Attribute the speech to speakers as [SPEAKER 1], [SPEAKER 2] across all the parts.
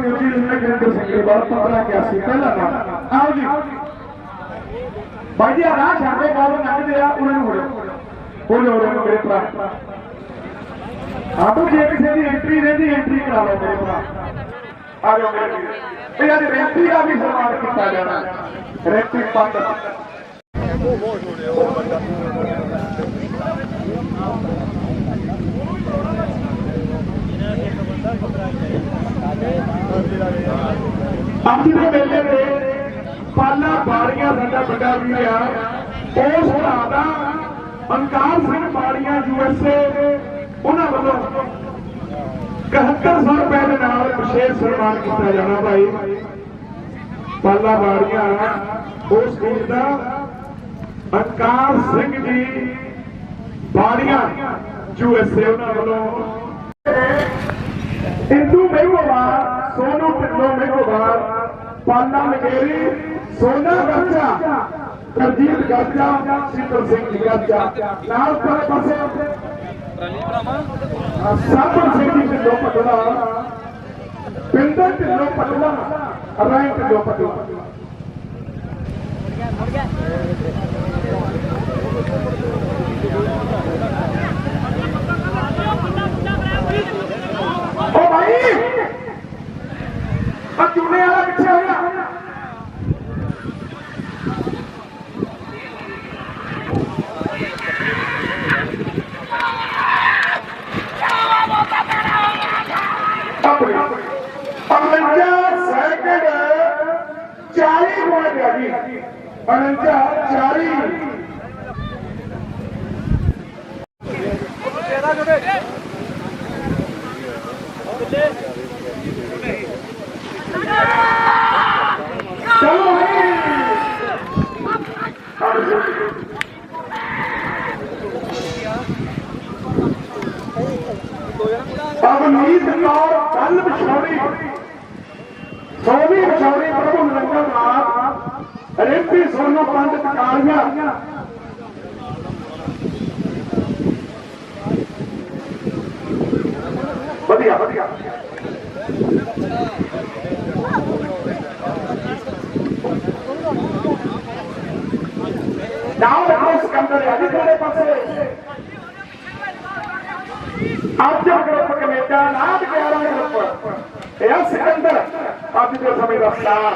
[SPEAKER 1] New Zealand गिरिंदर Singh के बाद 1581 पहला नाम आओ जी भाई जी राह छाड़े बॉल लंघते आ उन्हें बोलो मेरे भरा हाँ तो जे किसी की एंट्री रही एंट्री करा लो मेरे भरा आ जाओ मेरे यार रेंटी का भी सम्मान किया जाना रेंटी पंड ਅੱਜ ਦੇ ਮੇਲੇ ਦੇ ਪਾਲਾ ਬਾੜੀਆਂ ਸਾਡਾ ਵੱਡਾ ਵੀਰ ਆ ਉਸ ਭਰਾ ਦਾ ਅੰਕਾਰ ਸਿੰਘ ਬਾੜੀਆਂ USA ਉਹਨਾਂ ਵੱਲੋਂ 7100 ਰੁਪਏ ਦੇ ਨਾਲ ਵਿਸ਼ੇਸ਼ ਸਨਮਾਨ ਕੀਤਾ ਜਾਣਾ ਭਾਈ ਪਾਲਾ ਬਾੜੀਆਂ ਉਸ ਵੀਰ ਦਾ ਅੰਕਾਰ ਸਿੰਘ ਜੀ ਬਾੜੀਆਂ USA ਉਹਨਾਂ ਵੱਲੋਂ इंदू मेघोवार सोनू टिल्लो मेघोवार पाला मगेरी सोना गर्जा करजीत गर्जा शीतल सिंह जी गर्जा नाल पर पासे साबर सिंह जी टिल्लो पटला पिंडर टिल्लो पटला राय टिल्लो पटला ओ भाई चूने वाला पीछे हो गया अनंजा सेकंड 40 पॉइंट है जी अनंजा 40 अवनीत कौर कल बिछौड़ी 100वीं बिछौड़ी प्रभु निरंजन रिंपी सोनू पंत टकालिया बढ़िया बढ़िया नाम देखो सिकंदर अभी थोड़े पासे ਅੱਜ ਗਰੁੱਪ ਕੈਨੇਡਾ ਨਾਮ 11 ਗਰੁੱਪ ਇਹ ਸਿਕੰਦਰ ਅੱਜ ਦੇ ਸਮੇਂ ਦਾ ਸਟਾਰ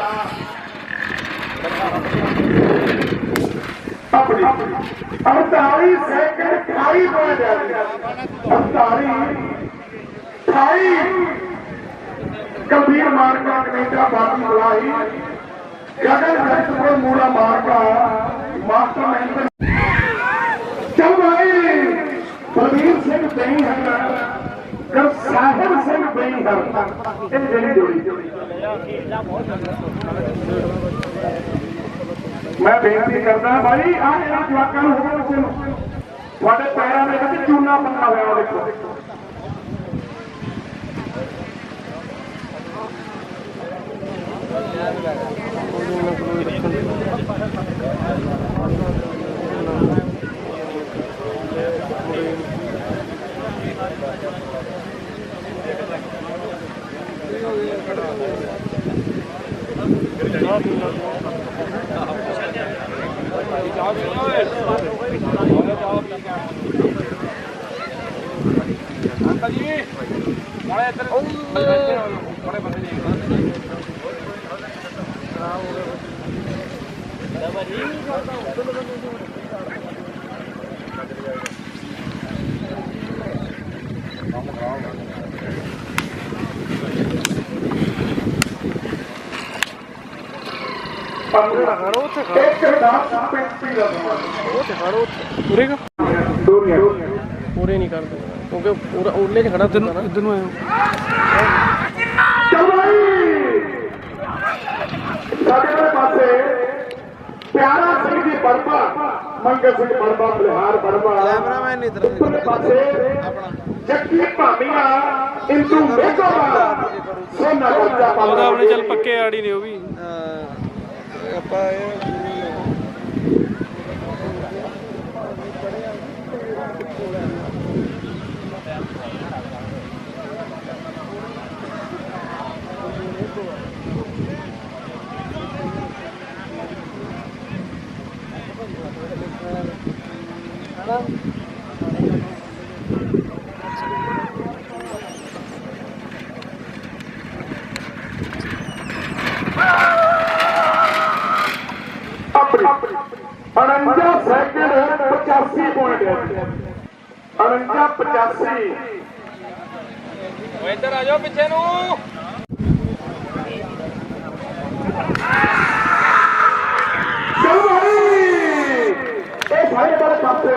[SPEAKER 1] ਆਪਣੀ 48 ਸੈਕਿੰਡ 28 ਪੁਆਇੰਟ ਹੈ 48 28 ਗੰਭੀਰ ਮਾਰਕਾ ਕੈਨੇਡਾ ਬਾਕੀ ਬੁਲਾਈ ਗਗਨ ਜਗਤਪੁਰ ਮੂੜਾ ਮਾਰਕਾ ਮਾਸਟਰ ਮੈਂਬਰ ਚਲ ਭਾਈ बलवीर सिंह बई है साहिब सिंह बई है जोड़ी मैं बेनती करता भाई आ जवाकों थोड़े पैरों में चूना पक्का हुआ देखो
[SPEAKER 2] पूरे नहीं करते क्योंकि पूरा उरले खड़ा इधर में
[SPEAKER 1] प्यारा Singh ji Burma Mangal Singh Burma Bihar Burma jockey भामिया Indu मेघोवार सोना गर्जा
[SPEAKER 2] अपने चल पक्के आड़ी ने वो भी
[SPEAKER 1] 85
[SPEAKER 2] ਇੱਧਰ ਆ ਜਾਓ ਪਿੱਛੇ ਨੂੰ।
[SPEAKER 1] ਚਲੋ ਭਾਈ ਇਹ ਸਾਰੇ ਬਾਰੇ ਪਾਸੇ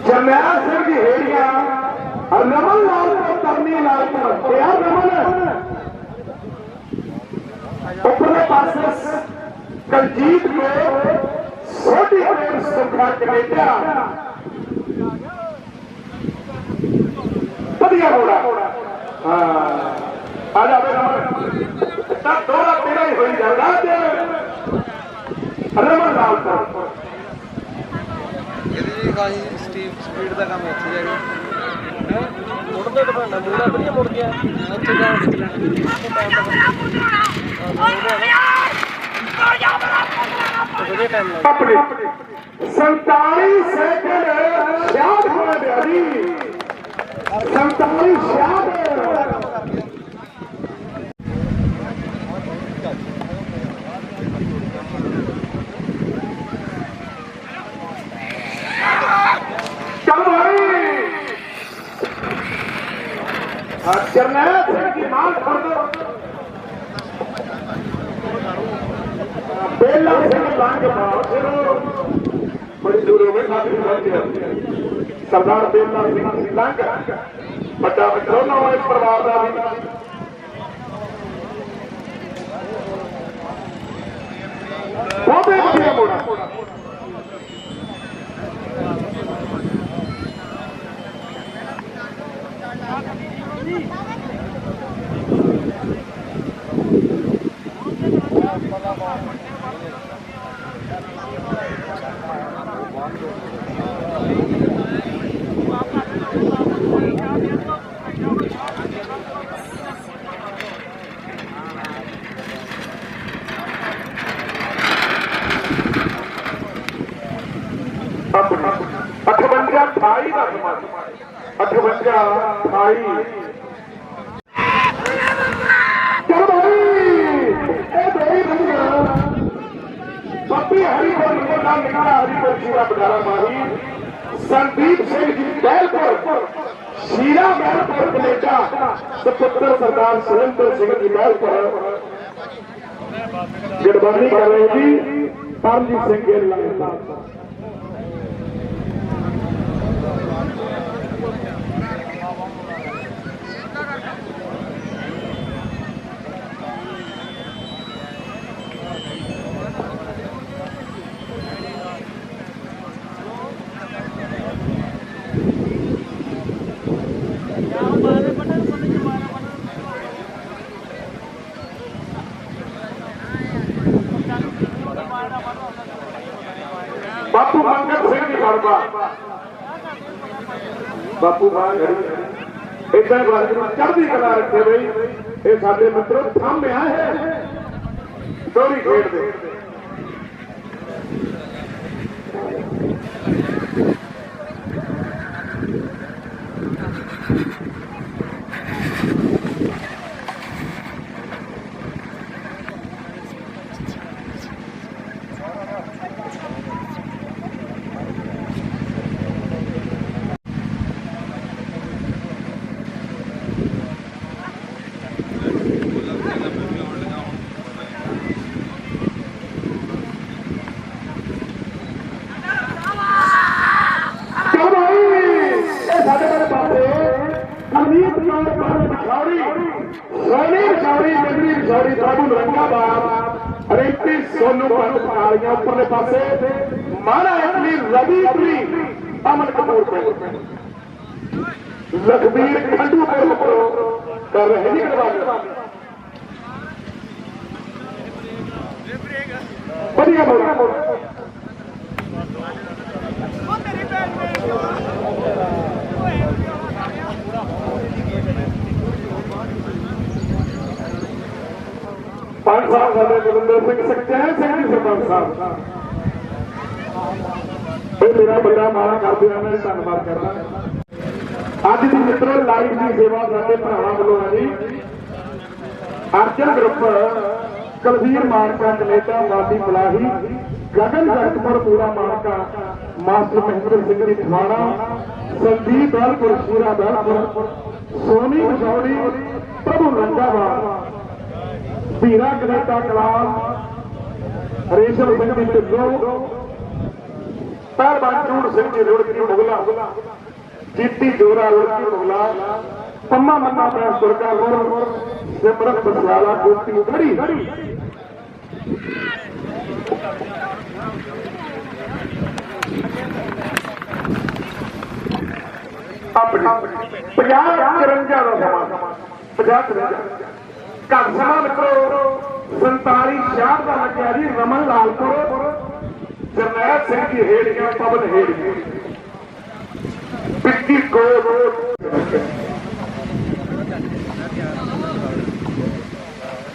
[SPEAKER 1] ਜਰਨੈਲ ਸਿੰਘ ਦੀ ਹੇੜੀਆਂ ਰਮਨ ਲਾਲ ਤੋਂ ਕਰਨੀ ਲਾਲ ਤੋਂ ਇਹ ਰਮਨ ਉੱਪਰਲੇ ਪਾਸੇ ਕਲਜੀਤ ਕੋ ਛੋਟੀ ਕੋਲ ਸੁਖਾ ਕਨੇਡਾ ਵਧੀਆ ਹੋਣਾ ਹਾਂ ਆ ਜਾ ਬੇ ਰਮਨ ਤਾਂ ਦੋੜਾ ਤੇਰਾ ਹੀ ਹੋਈ ਜਾਂਦਾ ਤੇ ਰਮਨ ਲਾਲ ਤੋਂ
[SPEAKER 2] ਇਹਦੀ ਖਾਈ ਸਪੀਡ ਦਾ ਕੰਮ ਇੱਥੇ ਜਾ ਗਿਆ ਮੁੜਦੇ ਦਿਖਾਣਾ ਮੁੰਡਾ ਵਧੀਆ ਮੁੜ ਗਿਆ ਉੱਥੇ ਜਾ ਖਿੱਚ ਲੈਣਾ ਵਧੀਆ ਟਾਈਮ ਲੱਗਾ
[SPEAKER 1] ਆਪਣੇ 47 ਸੈਕਿੰਡ 66 ਹੋਣਾ ਪਿਆ ਜੀ 47 66 जरनैल सिंह की मां छोड़ दो बेला सिंह लांग बड़ी दूर हो गई सरदार बेला सिंह लांग बड़ा दोनों इस परिवार का भी मुड़ा अठवंजा 28 का समाज 58 28 चलो भाई ए मेरी भैया बप्पी हरिपुर के नाम निकाला हरिपुर शीरा बटाला माही संदीप सिंह जी बैलपुर शीरा बैलपुर कनेडा पुत्र सरदार सुरेंद्र सिंह जी बैलपुर गिरबानी कर रहे जी परमजीत सिंह गिल बापू मंगल सिंह जी खड़बा बापू मां घड़ी इतना चढ़ती कला रखे बई ये साडे मित्रों थामे आए हैं डोरी खेड दे सोनू पटालियां उपरले पासे माना इटली रवि अमन कपूर लखबीर खंडूपुर कर रहे नहीं करवा बढ़िया पांच साल साढ़े गुरिंदर सिंह सचैन सिंह जी सरपंच साहब मेरा बड़ा माड़ा कर दिया मैं धन्यवाद करना अज की मित्रों लाइव की सेवा साडे भरावां वालों है जी अर्जन ग्रुप कलवीर मानका कनेडा वादी मलाही गगन जगतपुर पूरा मानका मास्टर महेंद्र सिंह जी ठवाड़ा संदीप दलपुर शीरा दलपुर सोनी मसौड़ी प्रभु रंगावाल भीरा कनेटा कलाल रेशम सिंह जी ढिल्लो पहलवान चूड़ सिंह जी रुड़की मुगला जीती जोरा रुड़की मुगला पम्मा मन्ना पैस दुर्गापुर सिमरन बसवाला कोटी गढ़ी अपनी 50-53 का समा 50-53 घट समा मित्रों 47-66 का लग्या जी रमन लालपुर जरनैल सिंह की हेड़ियां पवन हेड़ियां पिक्की को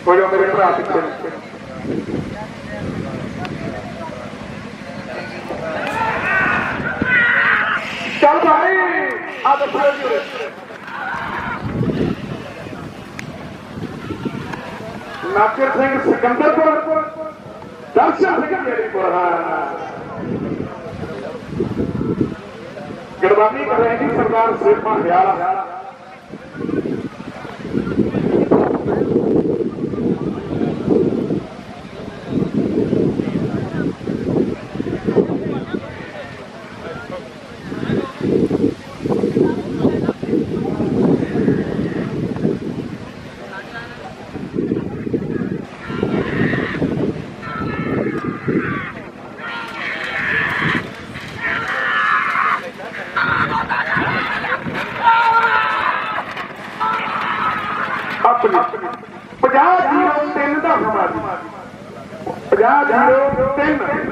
[SPEAKER 1] मेरे भरा पिछले चल भाई नासिर सिंह सिकंदरपुर दर्शन सिंह जेरीपुर गढ़वानी कर रहे हैं सरदार शेरपा हरियाणा अपनी 50-03 का समा 50-03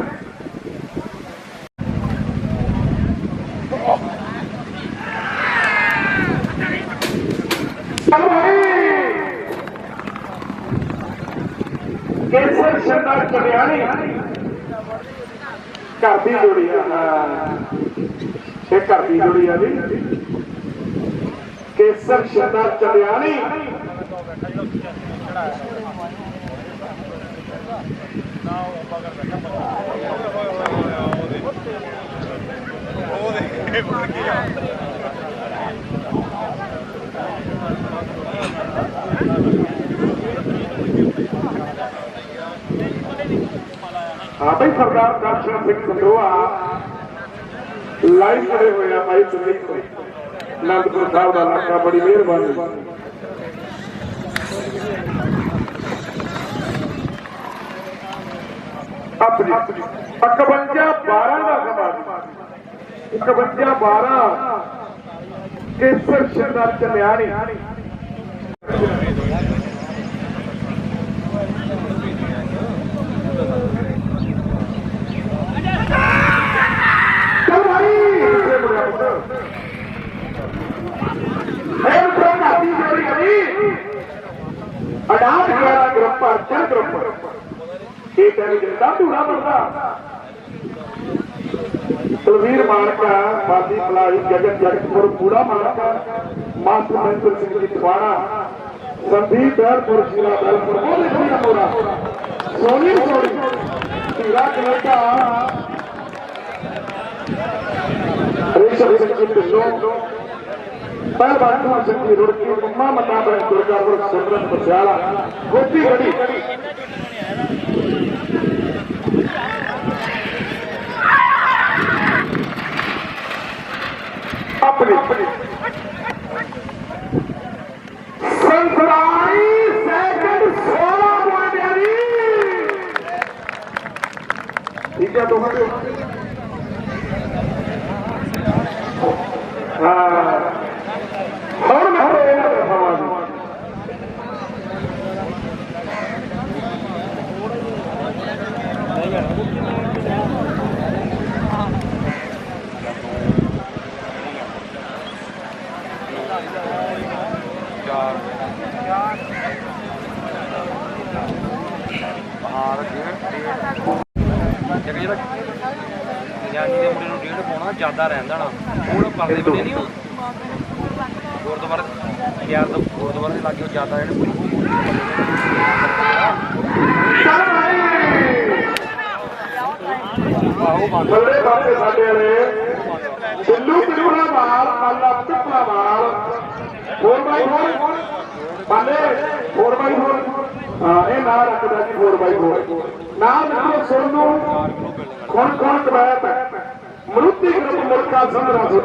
[SPEAKER 1] केसर शंकर चढ़ियाणी घर की जोड़ी घर की जोड़ी है जी केसर शंकर चढ़ियाणी हाँ भाई सरदार दर्शन सिंह संधोआ लाइव खड़े हुए हैं भाई सुनील को आनंदपुर साहब का इलाका बड़ी मेहरबानी अपनी 51-12 का समाज 51-12 केसर शंकर चलियाणी तलवीर मानका बादी पलाई जगत जगतपुर पूरा मानका मास्टर महेंद्र सिंह जी ठवाड़ा संदीप दलपुर शीरा दलपुर सोनी सोनी हीरा कनेटा रेशम सिंह जी ढिल्लो पहलवान सिंह जी रुड़की पम्मा मन्ना पैस दुर्गापुर सिमरन बसवाला कोटी गढ़ी अपनी 16 ठीक है तो
[SPEAKER 2] ज्यादा रहता ना वो परले बने नहीं गुरुद्वारा गुरुद्वारे के लागे ज्यादा
[SPEAKER 1] थल्ले पासे साडे वाले सिल्लू पिपला माल काला पिपला माल 4x4 पाले 4x4 ये ना रखता जी 4x4 ना देखो सोनू कौन कौन कमाया मरुति ग्रुप मुल्का 1500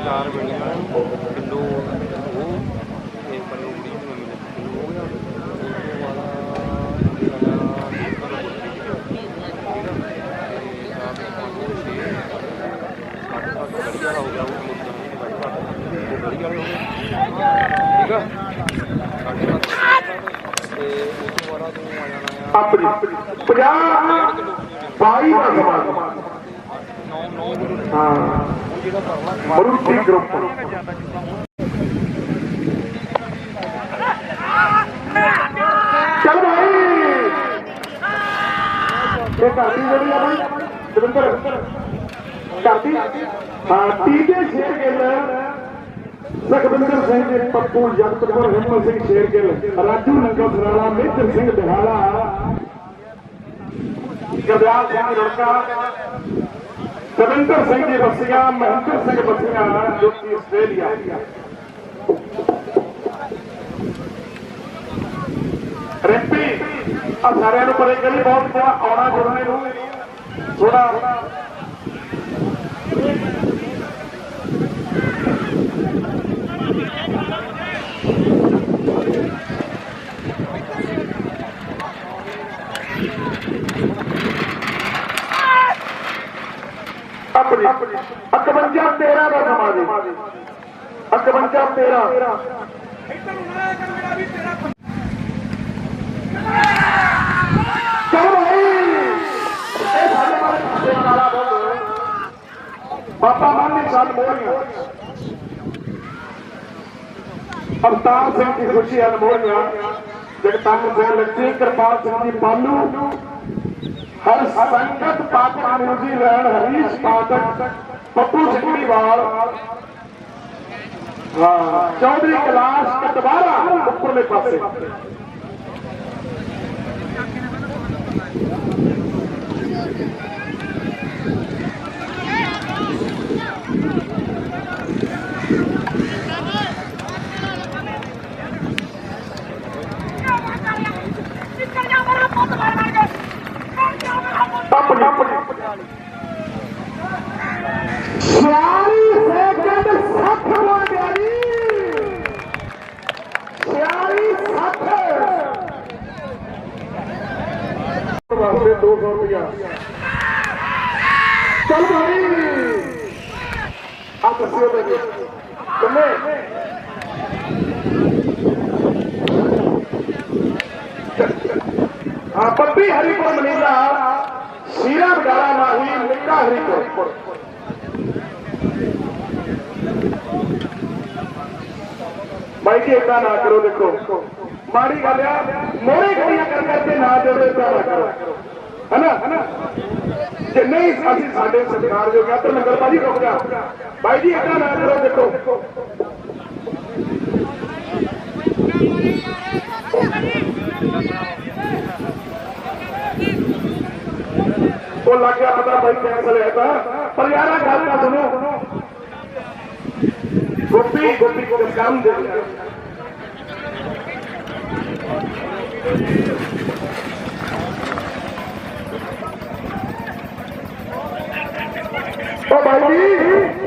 [SPEAKER 2] चार बिल्डिंग किलो वो एक पर उड़ी में मिले किलो हो गया
[SPEAKER 1] अपनी 50 22 का समान मरुति ग्रुप चल भाई ये करती जड़ी है भाई दविंदर करती हाँ टीके शेर गिल सुखविंदर सिंह पप्पू जगतपुर हिम्मत सिंह शेर गिल राजू नंगल सराला मेजर सिंह दिहाड़ा गरदयाल सिंह रुड़का दविंदर सिंह की बसियां महेंद्र सिंह बसियां जो कि आस्ट्रेलिया रिंपी आ सारे परे करी बहुत थोड़ा आना जुड़ने थोड़ा अपनी 51-13 का समाधि 51-13 चलो भाई बाबा मानी साल मोड़िया अवतार सिंह की खुशी अनमोलिया जगतान सिंह लक्ष्मी कृपाल सिंह की पालू हर संगत पाठक न्यूजीलैंड हरीश पाठक पप्पू सिंघीवाल चौधरी कैलाश कटवारा उपरले पासे वास्ते 200 रुपया चल भाई आप दसियो कमे हाँ पप्पी हरिपुर मनीला शीरा बडाला माही निक्का हरिपुर भाई जी इतना ना करो देखो माड़ी गल मोड़े गलियां कर करके ना जोड़ो इतना ना करो है ना जे नहीं अभी साढ़े सरकार जो गया तो नगर भाजी रुक जा भाई जी इतना ना करो देखो वो लग गया पता भाई कैंसल है पर यार गल का सुनो गोपी गोपी को काम दे ओ भाई जी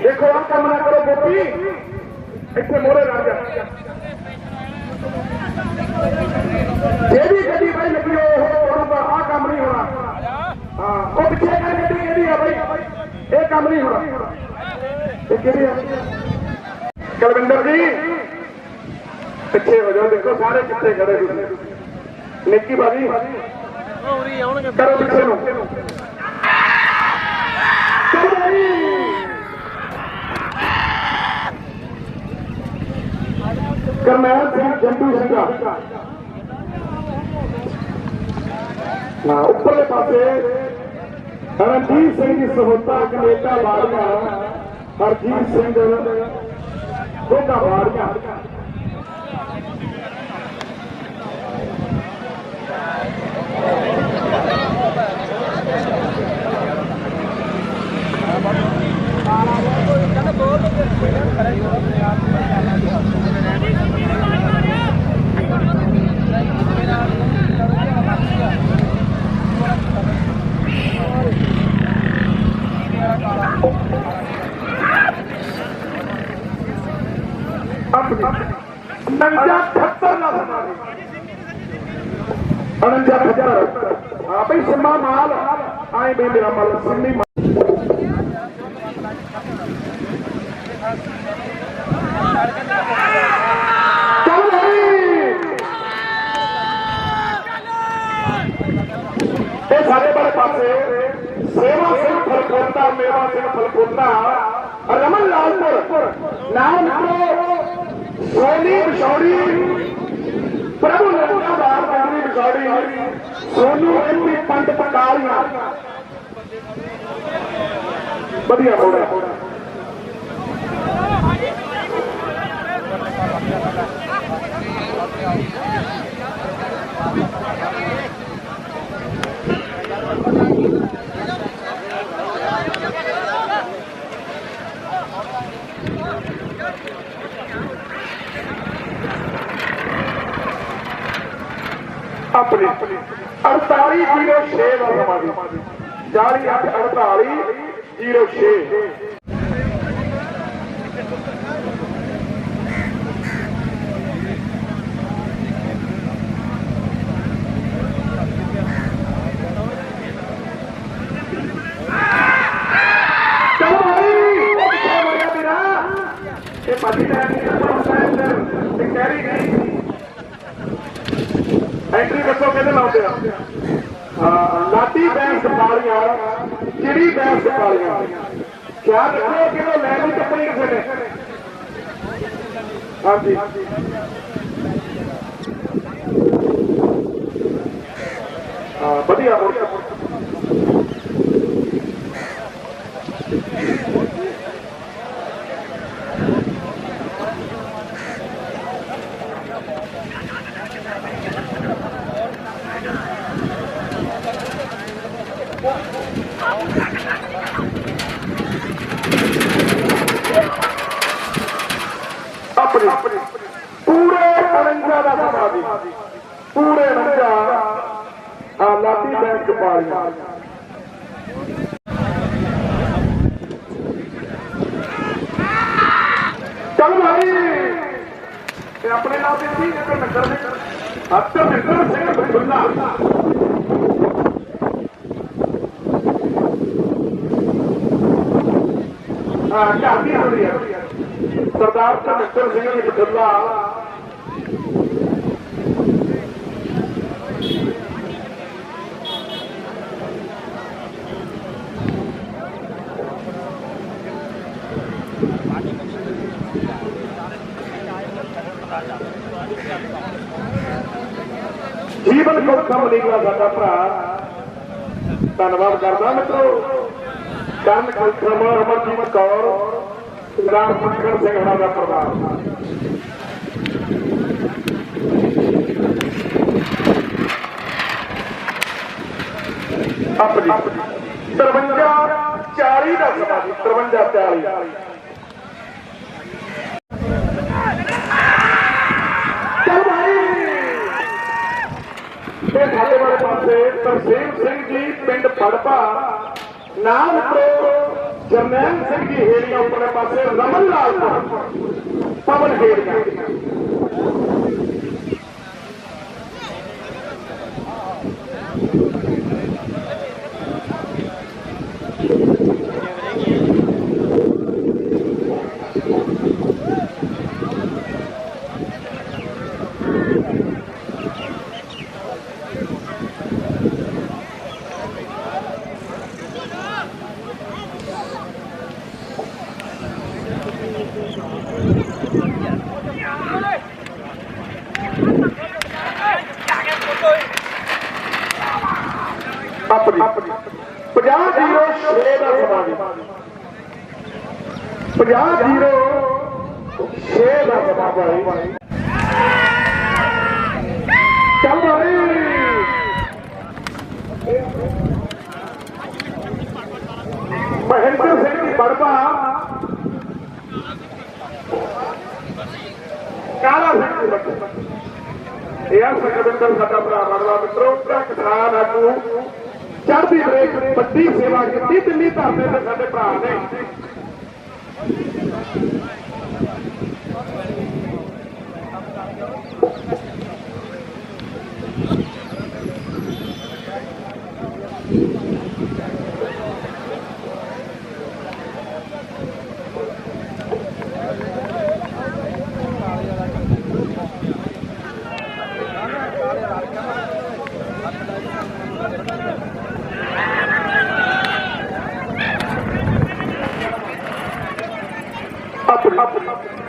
[SPEAKER 1] देखो आप काम ना करो गोपी इतने मोरे राजा जे भी गड्डी भाई लगी हो आ काम नहीं होना हाँ वो पिछले कर गड्डी केड़ी है भाई ये काम नहीं होना ये केड़ी है कुलविंदर जी पिछे हो जाओ देखो सारे कितने खड़े निक्की भाजी करो पिछे करनैल सिंह जंडू सिंह उपरले पासे रणजीत सिंह की सहोता कनेटा वारिया हरजीत सिंह गोगा वारिया नंजा 78 ना समा 78 हाँ भाई सिमा माल आए भाई मेरा माल सिमी चल भाई ये सारे बड़े पासे सेवा सिंह फलकोटा मेवा सिंह फलकोटा रमन लालपुर नाम सोनी बिछौड़ी प्रभु नंदाबाद मंत्री बिछौड़ी सोनू एमपी पंत पकालिया बढ़िया मोड़ा अपनी 4806 का समाधि जारी 4806 एंट्री दसो कहते लाते लाटी बैंस पालियां चिड़ी बैंस पालियां क्या रखो कि वो लैनी चपनी किसी ने हाँ जी बढ़िया अपनी पूरे 49 का समाधि पूरे 49 लाठी बैंक पालियां चल भाई अपने नाम से ठीक है नगर में धर्मेंद्र सिंह बठुल्ला झांसी होनी है सरदार धर्मेंद्र सिंह बठुल्ला जीवन को कम निकला साडा भरा धन्यवाद करदा मित्रो कर्ण खलखम अमरजीत कौर राम मक्खन सिंह का प्रधान अपनी 53-40 का समा 53-40 ਸਾਡੇ ਵਾਲੇ ਪਾਸੇ ਤਰਸੇਮ ਸਿੰਘ ਜੀ ਪਿੰਡ ਫੜਪਾ ਨਾਮ ਜਰਨੈਲ ਸਿੰਘ ਜੀ ਹੇੜੀਆਂ ਉੱਪਰਲੇ ਪਾਸੇ ਰਮਨ ਲਾਲਪੁਰ ਪਵਨ ਹੇੜੀਆਂ अपनी 50-06 का समाधि 50-06 का समा भाई चल भाई महेंद्र सिंह की बड़वा काला सिंह की बड़वा यह सुखविंदर साडा भरा बड़वा मित्रों किसान आगू चढ़ती ब्रेक बड़ी सेवा की दिल्ली धरने से साडे भरा ने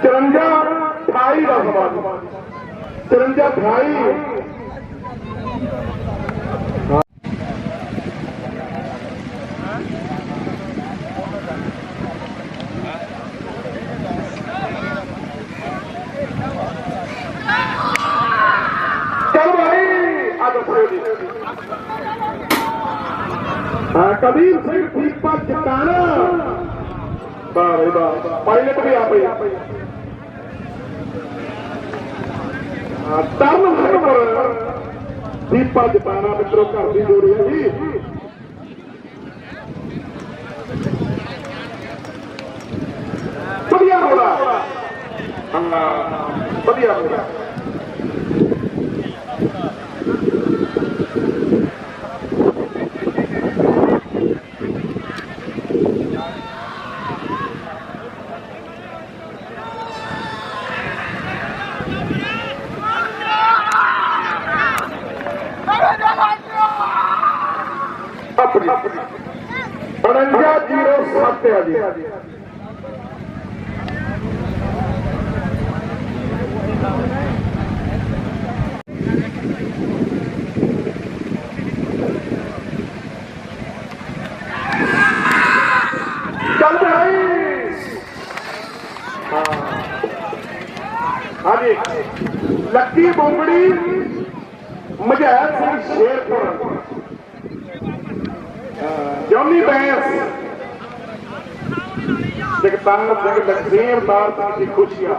[SPEAKER 1] तिरंजा 28 का सवाल 53 चल भाई कबीर सिंह दीपा चटाना पायलट भी आप टर्न पर दीपा जपाना मित्रों घर की जोड़ी है जी बढ़िया रोड़ा बढ़िया रोड़ा अपनी 4907 है जी चल भाई हाँ जी लक्की बोमड़ी मजहर सिंह शेरपुर जॉनी बैंस जगतार सिंह लखीमदार सिंह की खुशियां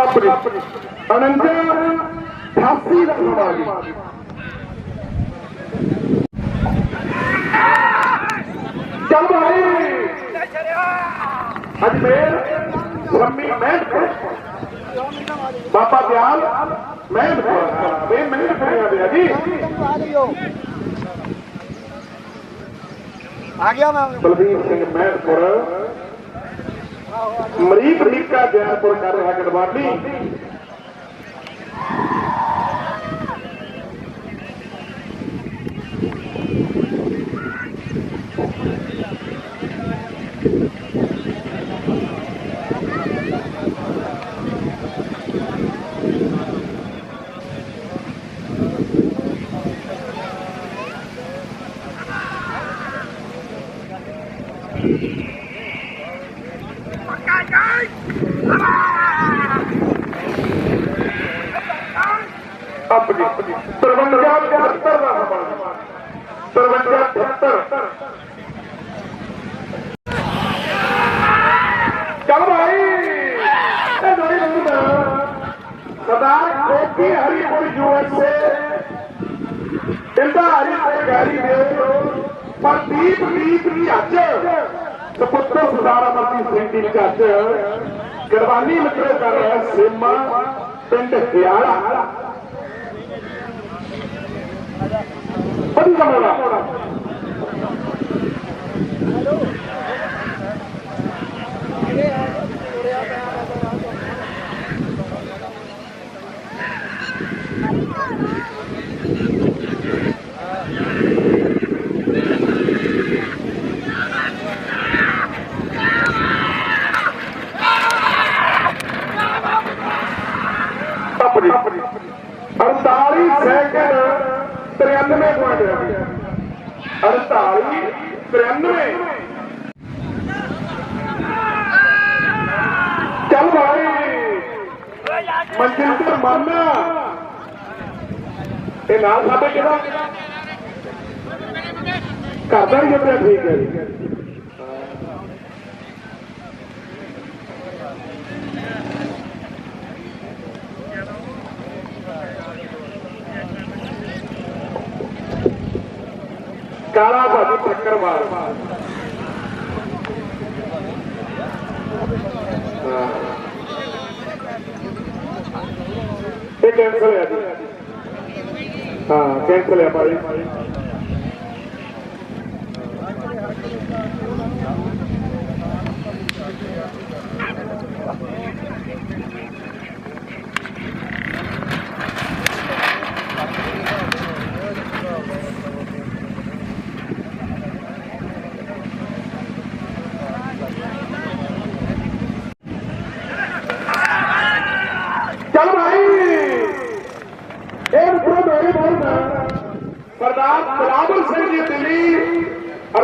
[SPEAKER 1] अपनी 4988 का सवाल चल भाई अजमेर शम्मी मेहनत बाबा दयाल मेहनत जी
[SPEAKER 2] आ गया मैं
[SPEAKER 1] बलबीर सिंह मेहनतपुर मरीक रीका जयपुर कर रहा गढ़वाली अपनी 53-78 का सवाल 53-78 चल भाई सरदार गोपी हरिपुर यूएसए इंदा हरिपुर गैरी देव प्रदीप दीप की अज सपुत्र सरदार अमरजीत सिंह की अज गढ़वाली मित्रों कर रहा है सेमा पिंड हियाला बड़ी कमरा 93 पॉइंट है 48 93। चल भाई मंजिल पर मानना ये नाल साडे किहड़ा करदा ही जितने ठीक है। काला भाजी टक्कर मार ये कैंसिल है जी। हाँ कैंसिल है भाई। चल भाई एक मेरे बोल सरदार बिलावल सिंह जी दिल्ली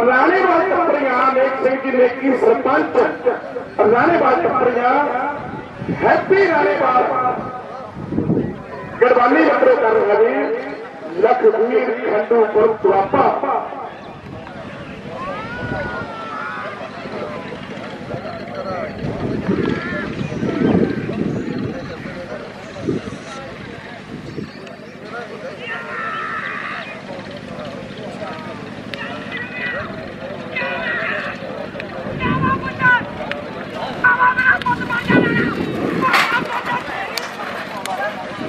[SPEAKER 1] राणेवाल टपरियां नेक सिंह जी नेकी सरपंच राणेवाल टपरियां हैप्पी राणेवाल गढ़वाली नंबर कर रहे लखवीर खंडूपुर दुआपा।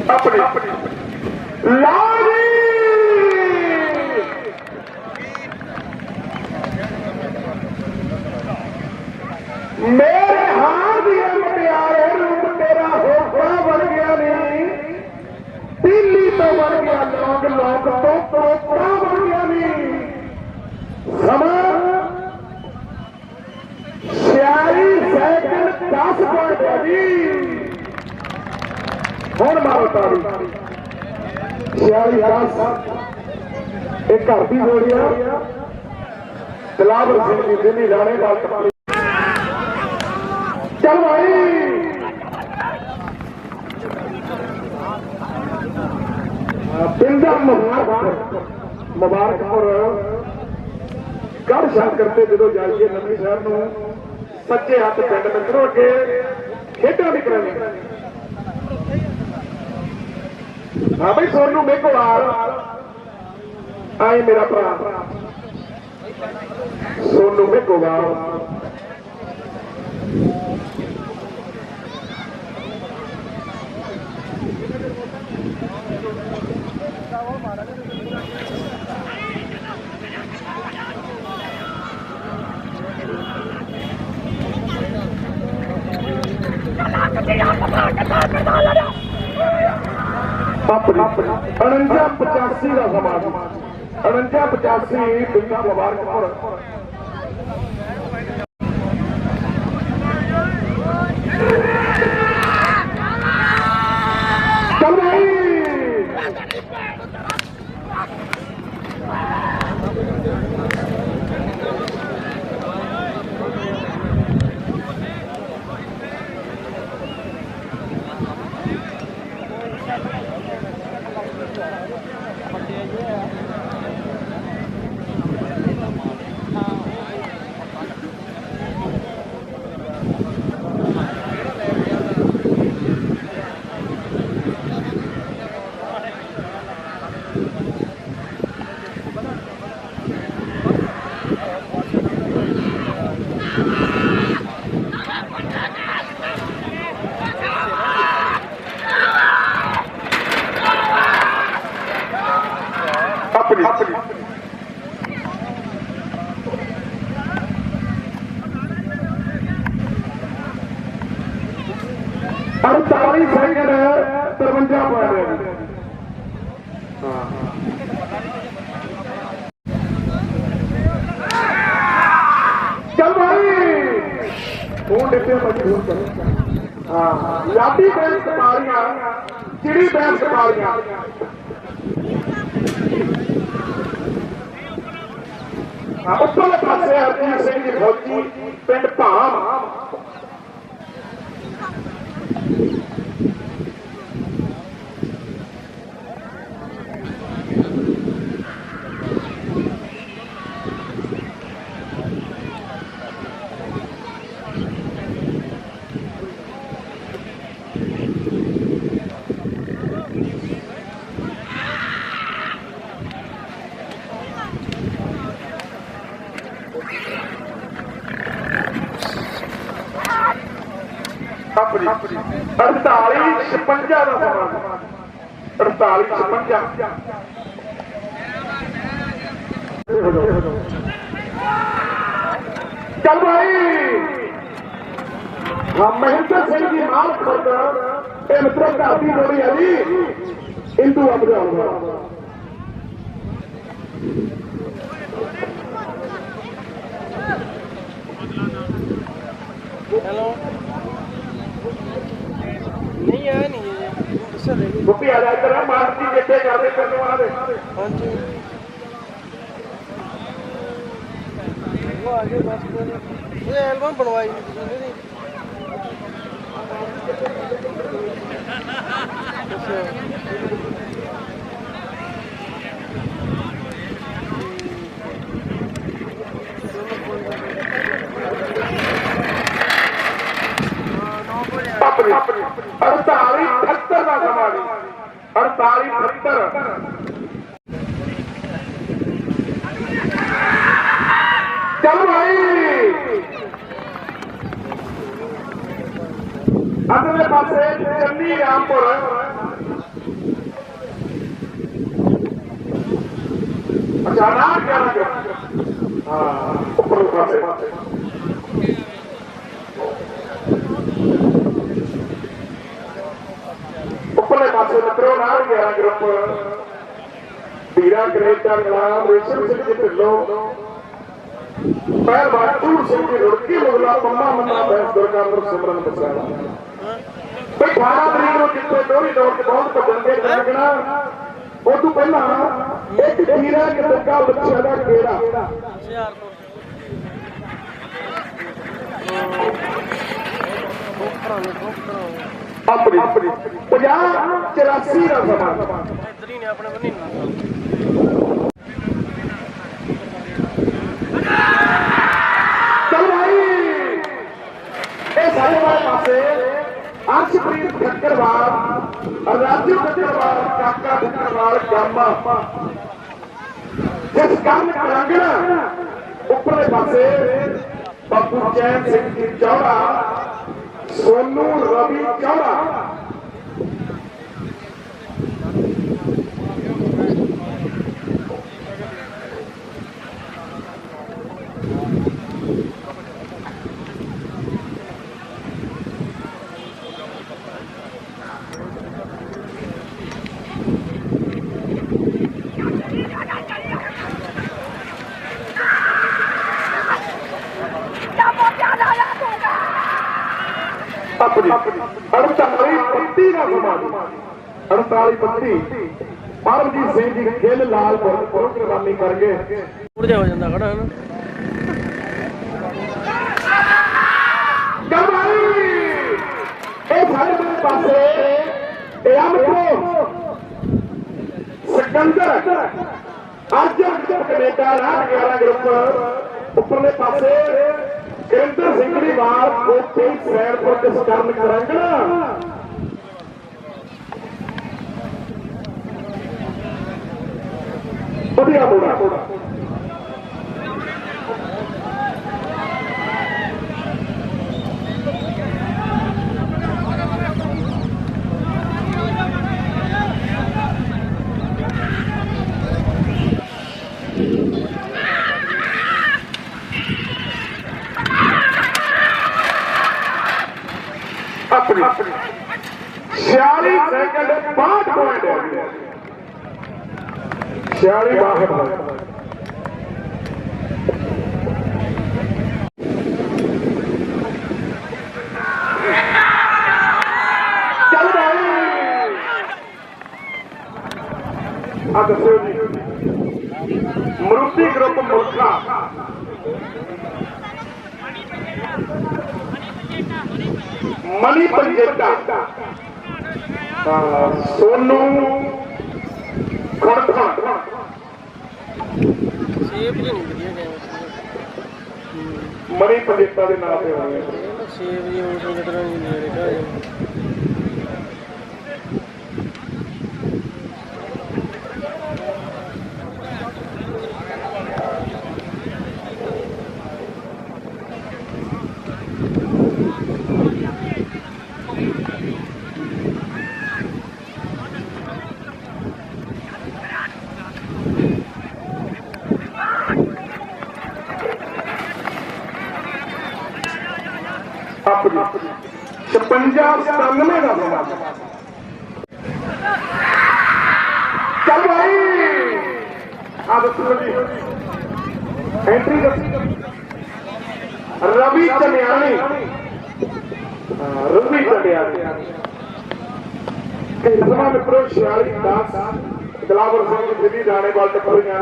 [SPEAKER 1] अपने लाली मेरे हाथ दिए मुटियारे रूप तेरा होगा बन गया नहीं दिल्ली तो बन गया लोग लोग तो पोपड़ा बन गया नहीं समा 46 सेकंड 10 पॉइंट है जी। ਹੁਣ ਮਾਰੋ ਤਾੜੀ 46-10 ਇਹ ਘਰ ਦੀ ਜੋੜੀ ਆ ਬਿਲਾਵਲ ਸਿੰਘ ਜੀ ਦਿੱਲੀ ਰਾਣੇਵਾਲ ਟੱਪਰੀ। ਚੱਲ ਭਾਈ ਪਿੰਡਾ ਮੁਬਾਰਕਪੁਰ ਗੜ ਸ਼ੰਕਰ ਤੇ ਜਦੋਂ ਜਾਈਏ ਨਵੇਂ ਸ਼ਹਿਰ ਨੂੰ ਸੱਜੇ ਹੱਥ ਪਿੰਡ ਮਿੱਤਰੋ ਅੱਗੇ ਖੇਡਾਂ ਵੀ ਕਰਾਂਗੇ। हाँ भाई सोनू मेघवाल आए मेरा भरा सोनू मेघवाल अपनी 49-85 का समाज 49-85 पिंडा मुबारकपुर। चल भाई अपनी 48 सेकंड 53 पॉइंट। चल भाई फोन देते हाँ लाठी बैंस कपालियां चिड़ी बैंस कपालियां ਉੱਪਰਲੇ ਪਾਸੇ ਹਰਜੀਤ ਸਿੰਘ ਜੀ ਫੌਜੀ ਪਿੰਡ ਭਾਮ। ਆਪਣੀ 48-56 ਦਾ ਸਮਾਂ 48-56 ਚੱਲ ਭਾਈ। ਮਹਿੰਦਰ ਸਿੰਘ ਜੀ ਮਾਲ ਖੁਰਦ ਇਹ ਮਿੱਤਰੋ ਘਰ ਦੀ ਲੋੜੀ ਹੈ ਜੀ ਇੰਦੂ ਅਬਦਾਲ।
[SPEAKER 2] हेलो नहीं आया नहीं है दूसरा ले लो
[SPEAKER 1] गोपी आ जाए तेरा मारती जितने गाने करने वाले।
[SPEAKER 2] हाँ जी वो आगे बस ये एल्बम बनवाई नहीं
[SPEAKER 1] अपनी 48-78 का समा जी 48-78 चल भाई। अगले पासे चन्नी रामपुर अच्छा ना क्या हाँ ऊपर पासे ਉੱਪਰਲੇ ਪਾਸੇ ਮਿੱਤਰੋ ਨਾਲ 11 ਗਰੁੱਪ ਵੀਰਾ ਕਨੇਡਾ ਗੁਲਾਮ ਰੇਸ਼ਮ ਸਿੰਘ ਜੀ ਢਿੱਲੋਂ ਪਹਿਲਵਾਨ ਟੂਰ ਸਿੰਘ ਜੀ ਰੁੜਕੀ ਮੁਗਲਾ ਪੰਮਾ ਮੰਨਾ ਬੈਂਸ ਦੁਰਗਾਪੁਰ ਸਿਮਰਨ ਬਸਾਲਾ। ਬਈ 18 ਤਰੀਕ ਨੂੰ ਜਿੱਥੇ ਦੋਹਰੀ ਦੌੜ ਕੇ ਬਹੁਤ ਭੱਜਣਗੇ ਲੱਗਣਾ ਉਹ ਤੋਂ ਪਹਿਲਾਂ ਇੱਕ ਵੀਰਾ ਕਨੇਡਾ ਬੱਚਿਆਂ ਦਾ ਕਿਹੜਾ ਆਪਣੀ 50-84 ਦਾ ਸਮਾਂ
[SPEAKER 2] इधर ही ने अपने बनी
[SPEAKER 1] ਚੱਲ ਭਾਈ। ਇਹ ਸਾਰੇ ਵਾਲੇ ਪਾਸੇ ਅਰਸ਼ਪ੍ਰੀਤ ਠੱਕਰਵਾਲ ਰਾਜੂ ਠੱਕਰਵਾਲ ਕਾਕਾ ਠੱਕਰਵਾਲ ਗਾਮਾ ਜਿਸ ਕੰਮ ਕਰਾਂਗਣਾ ਉੱਪਰਲੇ ਪਾਸੇ ਬਾਪੂ ਚੈਨ ਸਿੰਘ ਜੀ ਚੌੜਾ सोनू रवि चौड़ा अपनी 48-32 का समा 48-32 परमजीत सिंह जी खेल लालपुर प्रोग्रामी करके
[SPEAKER 2] उड़ जा हो जाता खड़ा है ना
[SPEAKER 1] पासे सिकंदर अर्जन कनेडा 11 ग्रुप उपरले पासे केंद्र सिंगड़ी वाल कोठी सैर पर डिस्कर्न करेंगे बढ़िया बोला अपनी 46 सेकंड 5 पॉइंट 46 62 चल भाई दसो जी मरुति ग्रुप मुल्का मनी पंजेटा सोनू खड़खड़
[SPEAKER 2] ਸ਼ੇਪ ਜੀ ਨਹੀਂ ਵਧੀਆ ਗਿਆ
[SPEAKER 1] मनी पंजेटा के नाम से होनी है
[SPEAKER 2] ਸ਼ੇਪ ਜੀ ਉਸ ਦੇ ਤਰ੍ਹਾਂ ਨਹੀਂ ਮੇਰੇ ਘਰ
[SPEAKER 1] अपनी 56-97 का समा चल भाई एंट्री रवि चलियानी मित्रों 46-10 दिलावर सिंह दिल्ली राणे वाल टपरियां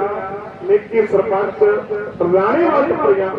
[SPEAKER 1] निक्की सरपंच राणे वाल टपरियां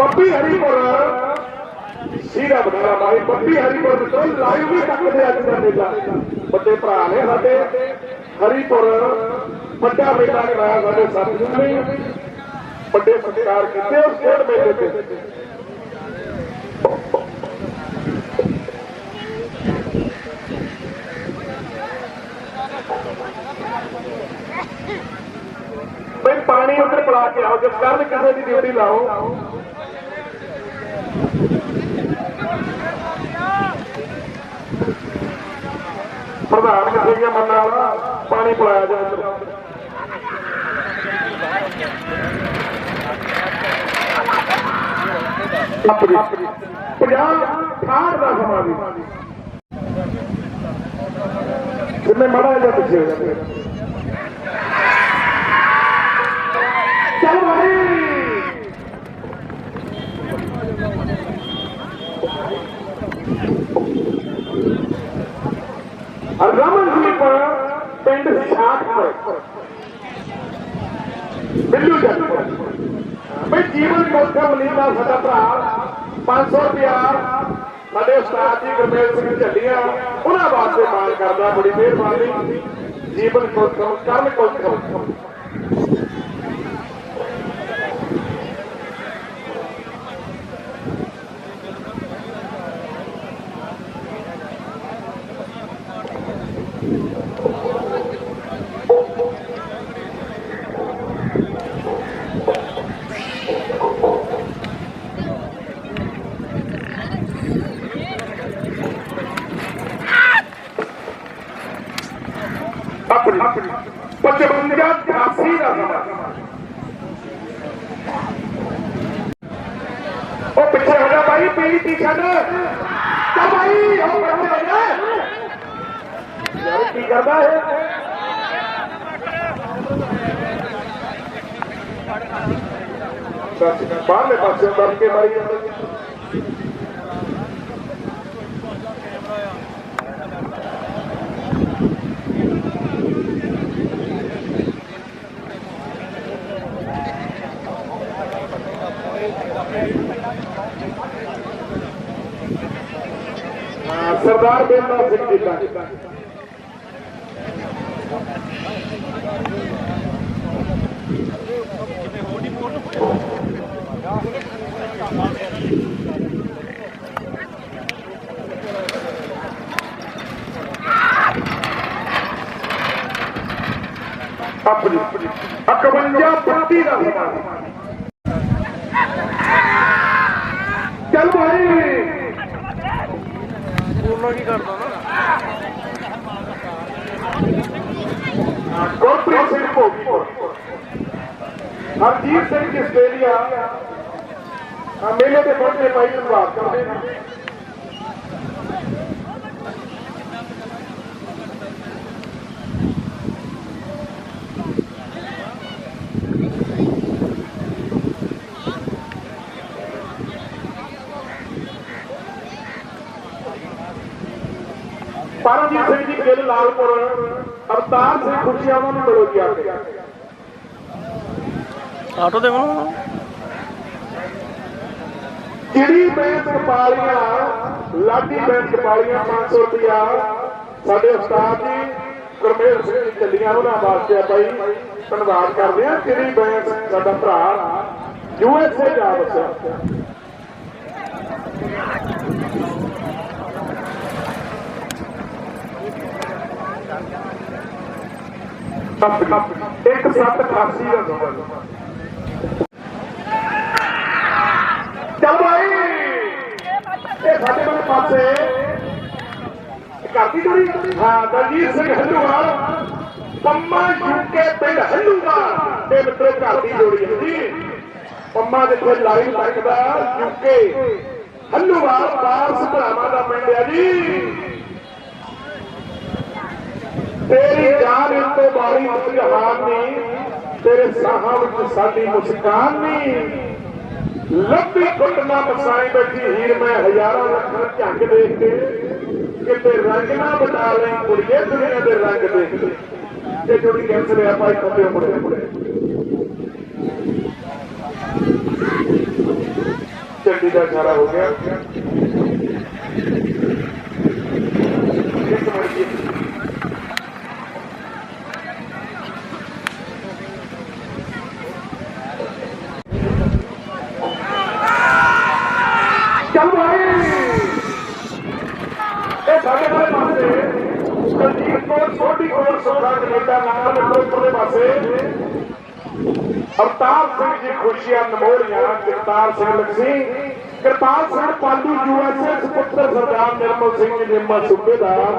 [SPEAKER 1] पप्पी हरिपुर सीधा बना भाई पप्पी हरिपुर तो लाइव भी तकते अज का मेला बड़े भरा ने साडे हरिपुर बड़ा मेला कराया साडे साथियों ने बड़े सत्कार किए उस खेल मेले से भाई पानी उधर पिला के आओ जब कर किसी की ड्यूटी लाओ प्रधान किसी मन वाला पानी पिलाया जाए जिन्हें माड़ा जा पिछले चल भाई रमन जी पर पिंड शाहपुर बिल्लू जट भाई जीवन कोठा मनीला साडा भरा 500 रुपया साडे उस्ताद जी गुरमेल सिंह झल्लियां उन्हां वास्ते माण करदा बड़ी मेहरबानी जीवन कोठा कर्म कोठा अपनी 55-88 का समा पिछे हो जा भाई पीली टी शर्ट भाई यार की करता है बाहरले पासे दब के मारी सरदार बेटा सिंह जी का अपनी 51-32 का चल भाई
[SPEAKER 2] की करता ना
[SPEAKER 1] गुरप्रीत सिंह भोगीपुर हरजीत सिंह की ਜਿਹੜੀ ਆ ਮੇਲੇ ਦੇ ਪਹੁੰਚੇ ਭਾਈ ਧੰਨਵਾਦ ਕਰਦੇ ਹਾਂ। ਪਰਮਜੀਤ ਸਿੰਘ ਜੀ ਗਿੱਲ ਲਾਲਪੁਰ, ਅਵਤਾਰ ਸਿੰਘ ਖੁਸ਼ੀਆਂ ਉਹਨਾਂ ਨੂੰ ਮਿਲੋ ਜੀ ਆ ਕੇ।
[SPEAKER 2] ਆਟੋ ਦੇ ਕੋਲ
[SPEAKER 1] ਜਿਹੜੀ ਬੈਂਕ ਕਪਾਲੀਆਂ ਲਾਡੀ ਬੈਂਕ ਕਪਾਲੀਆਂ 500 ਰੁਪਇਆ ਸਾਡੇ ਉਸਤਾਦ ਜੀ ਗੁਰਮੇਲ ਸਿੰਘ ਜੀ ਚੱਲੀਆਂ ਉਹਨਾਂ ਵਾਸਤੇ ਆ ਭਾਈ ਧੰਨਵਾਦ ਕਰਦੇ ਆ। ਜਿਹੜੀ ਬੈਂਕ ਸਾਡਾ ਭਰਾ USA ਜਾ ਵਸਿਆ। ਇੱਕ 788 ਦਾ ਸਮਾਂ ਚੱਲ ਭਾਈ ਇਹ ਸਾਡੇ ਵਾਲੇ ਪਾਸੇ ਕਰਦੀ ਜੁੜੀ। ਹਾਂ ਦਲਜੀਤ ਸਿੰਘ ਹੰਡੂਵਾਲ ਪੰਮਾ ਯੂਕੇ ਪਿੰਡ ਹੰਡੂਵਾਲ ਇਹ ਮਿੱਤਰੋ ਘਰ ਦੀ ਜੋੜੀ ਹੈ ਜੀ। ਪੰਮਾ ਜਿੱਥੇ ਲਾਈਵ ਲੱਗਦਾ ਯੂਕੇ ਹੰਡੂਵਾਲ ਬਾਰਸ ਭਰਾਵਾਂ ਦਾ ਪਿੰਡ ਹੈ ਜੀ। तेरी जान इन तो बारी जहान नी तेरे साहां विच साडी मुस्कान नी लंबी घुट ना बसाई बैठी हीर मैं हजारां लखां झंग देख के किते रंग ना बता ले कुड़िए दुनिया दे रंग देख के ये जोड़ी कैंसर है भाई खपे मुड़े चंडी का इशारा हो गया। एक मिनट चल भाई साढ़े वाले पासे दलजीत कौर छोटी कौर सोखा कनेडा नाम उधरले पासे अवतार सिंह जी खुशियां नमोड़ियां करतार सिंह लक्सी करतार सिंह पालू USA सुपुत्र सरदार निर्मल सिंह जी निम्मा सूबेदार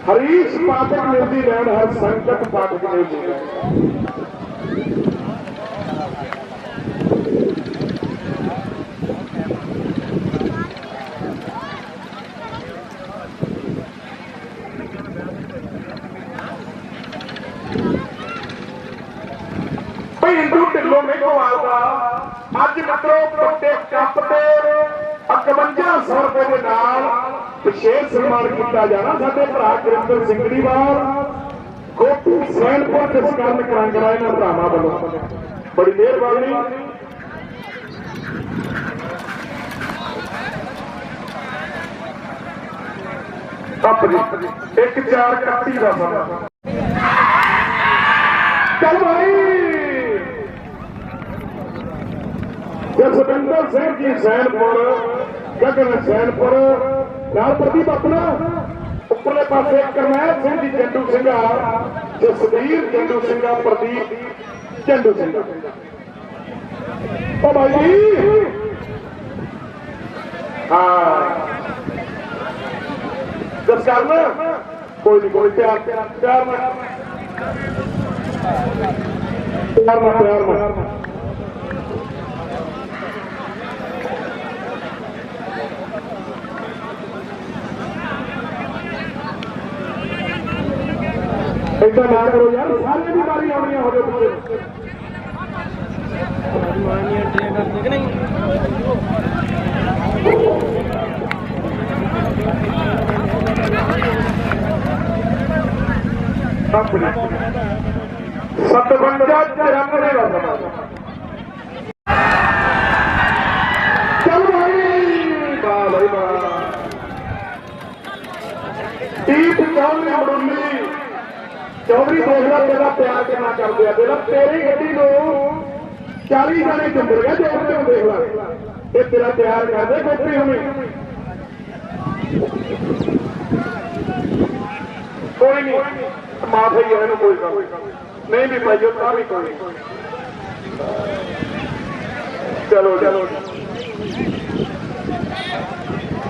[SPEAKER 1] हरीश पाठक न्यूजीलैंड हर संकट पाठक न्यूजीलैंड। हिंदू ढिल्लो मेघोवाल का अज मित्रों बड़े कप से 5100 रुपए के नाल विशेष सम्मान किया जाना। साडे भरा गुरिंदर सिंगड़ीवाल गोपी सैनपुर जसकरण करांगरा इन्हां भरावां वल्लों बड़ी मेहरबानी। एक 431 का समा चल भाई जसविंदर सिंह जी सैनपुर गगन सैनपुर नाल प्रदीप अपना उपरले पासे करनैल सिंह जी चंडू सिंघा जसवीर चंडू सिंघा प्रदीप चंडू सिंघा। ओ भाई जी हाँ दस करना कोई नहीं कोई प्यार प्यार प्यार ऐसा ना करो यार सारी भी बारी आनी हो जाए सतवंजा 93 का समा चल भाई वाह भाई वाह दीप चौधरी मुरली चौधरी देखला तेरा प्यार कितना कर दिया तेरा तेरी गड्डी को 40 जने चुंबर गए जो देखला ये तेरा प्यार कर दे गोपी हुई कोई नहीं माफ है ये कोई नहीं भी पाइयो ता भी कोई चलो चलो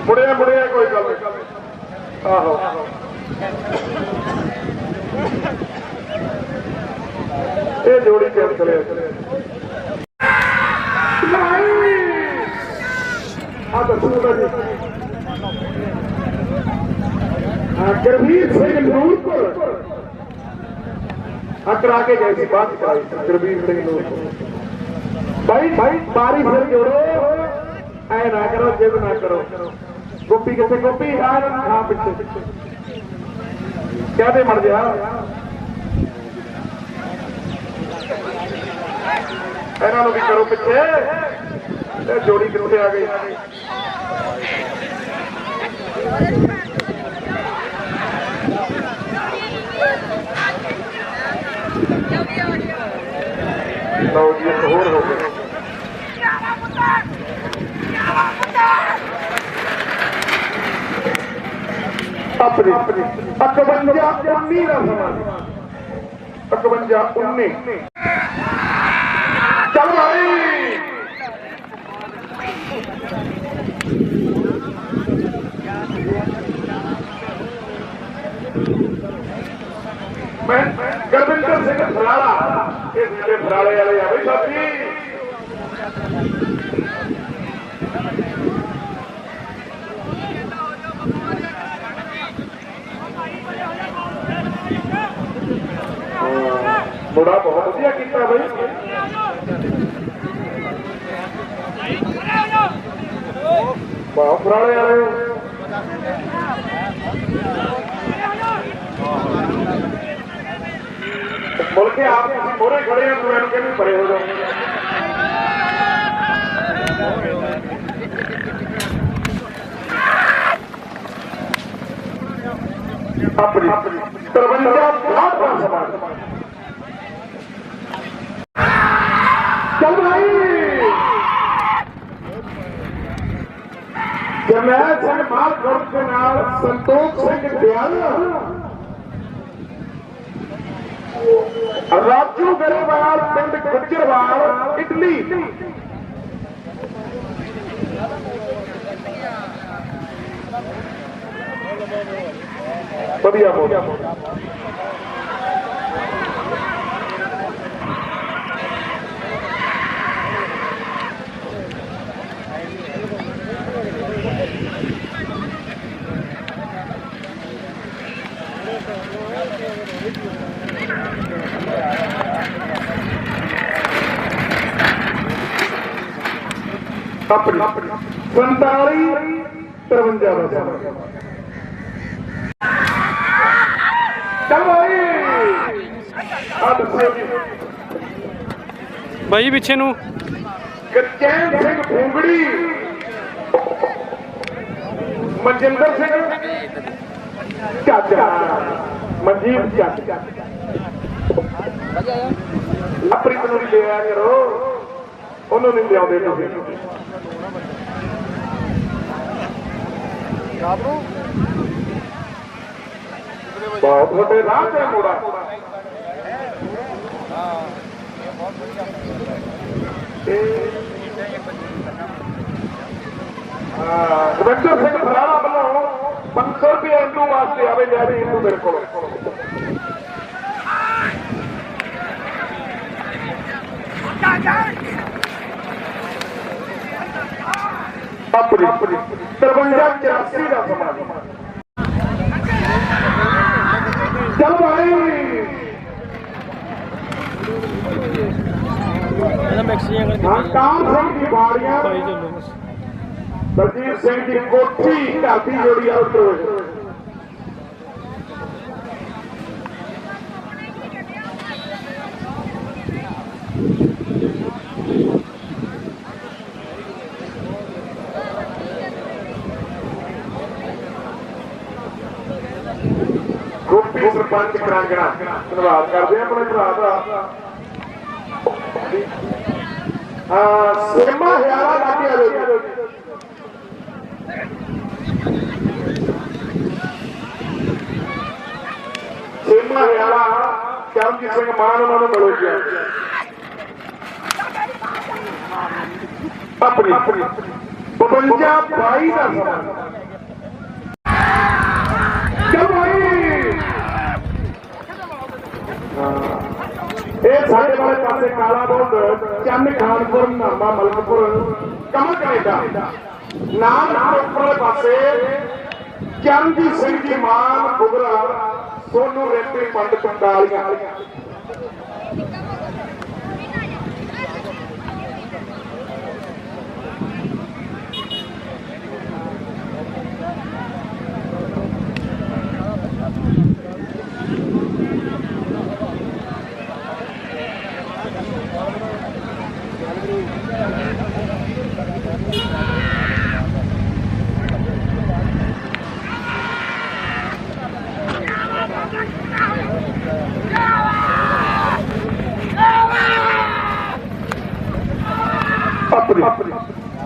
[SPEAKER 1] मुड़िया मुड़िया कोई गल नहीं आहो ये जोड़ी कैंसल है ਮਸ਼ਹੂਰ ਹੈ ਜੀ। ਗੁਰਵੀਰ ਸਿੰਘ ਨੂਰਪੁਰ ਕਰਾ ਕੇ ਗਏ ਸੀ, ਬਾਅਦ ਕਰਾਈ ਗੁਰਵੀਰ ਸਿੰਘ ਨੂਰਪੁਰ। ਭਾਈ ਬਾਰੀ ਫਿਰ ਜੋੜੋ, ਐ ਨਾ ਕਰੋ, ਜਿੱਦ ਨਾ ਕਰੋ। ਗੋਪੀ ਕਿੱਥੇ? ਗੋਪੀ ਹਾਂ ਪਿੱਛੇ ਕਹਦੇ ਮਰ ਜਾ। ਇਹਨਾਂ ਨੂੰ ਵੀ ਕਰੋ ਪਿੱਛੇ। ਇਹ ਜੋੜੀ ਕਿੱਥੇ ਆ ਗਈ? ਲਓ ਜੀ ਇੱਕ ਹੋਰ ਹੋ ਗਿਆ। ਆਪਣੀ 51-19 ਦਾ ਸਮਾਂ, 51-19। ਚੱਲ ਭਾਈ ਮੈਂ ਗੁਰਵਿੰਦਰ ਸਿੰਘ ਫਰਾਲਾ, ਇਹ ਜਿਹੜੇ ਫਰਾਲੇ ਵਾਲੇ ਆ ਬਈ ਸਾਥੀ। ਮੁੰਡਾ ਬਹੁਤ ਵਧੀਆ ਕੀਤਾ ਬਈ। ਵਾਹ ਫਰਾਲੇ ਵਾਲੇ ਮੁਲਕੇ ਆਪ ਤੁਸੀਂ ਮੋਹਰੇ ਖੜੇ ਆ, ਤੁਹਾਨੂੰ ਕਹਿੰਦੇ ਪਰੇ ਹੋ ਜਾਓ। ਆਪਣੀ 53-62 ਦਾ ਸਮਾਂ। ਚੱਲ ਭਾਈ ਜਰਨੈਲ ਸਿੰਘ ਮਾਲਗੜ੍ਹ ਦੇ ਨਾਲ ਸੰਤੋਖ ਸਿੰਘ ਦਿਆਲ, ਰਾਜੂ ਗਰੇਵਾਲ ਪਿੰਡ ਗੁੱਜਰਵਾਲ ਇਟਲੀ। ਵਧੀਆ ਮੋੜ ਆਪਣੀ 45-53 ਦਾ ਸਮਾਂ। ਚੱਲ ਭਾਈ ਆ ਦੱਸੋ ਜੀ
[SPEAKER 2] ਬਾਈ ਪਿੱਛੇ ਨੂੰ।
[SPEAKER 1] ਗੁਰਚੈਨ ਸਿੰਘ ਭੁੰਗੜੀ, ਮਨਜਿੰਦਰ ਸਿੰਘ ਚਾਚਾ, ਮਨਜੀਤ ਚਾਚਾ। ਆਪਣੀ ਨੂੰ ਵੀ ਲਿਆ ਕਰੋ, ਉਹਨੂੰ ਨਹੀਂ ਲਿਆਉਂਦੇ ਤੁਸੀਂ। ਬਹੁਤ ਵੱਡੇ ਰਾਹ ਤੇ ਮੋੜਾ। ਦਵਿੰਦਰ ਸਿੰਘ ਫਰਾਲਾ ਵੱਲੋਂ 500 ਰੁਪਏ ਇੰਦੂ ਵਾਸਤੇ ਆਵੇ। ਲਿਆ ਵੀ ਇੰਦੂ ਮੇਰੇ ਕੋਲ। ਆਪਣੀ 53-84 ਦਾ ਸਮਾਂ। ਚੱਲ ਭਾਈ ਕਾਰ ਸਿੰਘ ਦੀ ਬਾੜੀਆਂ, ਬਲਜੀਤ ਸਿੰਘ ਦੀ ਕੋਠੀ ਘਰ ਦੀ ਜੋੜੀ ਆਊਟ। ਗੋਪੀ ਸਰਪੰਚ ਕਰਾਂਗਣਾ ਧੰਨਵਾਦ ਕਰਦੇ ਆ ਆਪਣੇ ਭਰਾ ਦਾ। ਸਿਮਾ ਹਿਆਰਾ ਲਾਗੇ ਆ ਜੀ। ਸਿਮਾ ਹਿਆਰਾ ਚਰਨਜੀਤ ਸਿੰਘ ਮਾਨ ਉਹਨਾਂ ਨੂੰ ਮਿਲੋ ਜੀ। ਆਪਣੀ 52-22 ਦਾ ਸਮਾਂ। ਚੱਲ ਭਾਈ ਇਹ ਸਾਡੇ ਵਾਲੇ ਪਾਸੇ ਕਾਲਾ ਬੋਲ ਚੰਨ ਖਾਨਪੁਰ ਨਾਮਾ ਮਲਕਪੁਰ ਕਮਲ ਕੈਨੇਡਾ नाम उपरले पासे चरणजीत सिंह जी मान बुगरा सोनू रेती पंड पंडालियां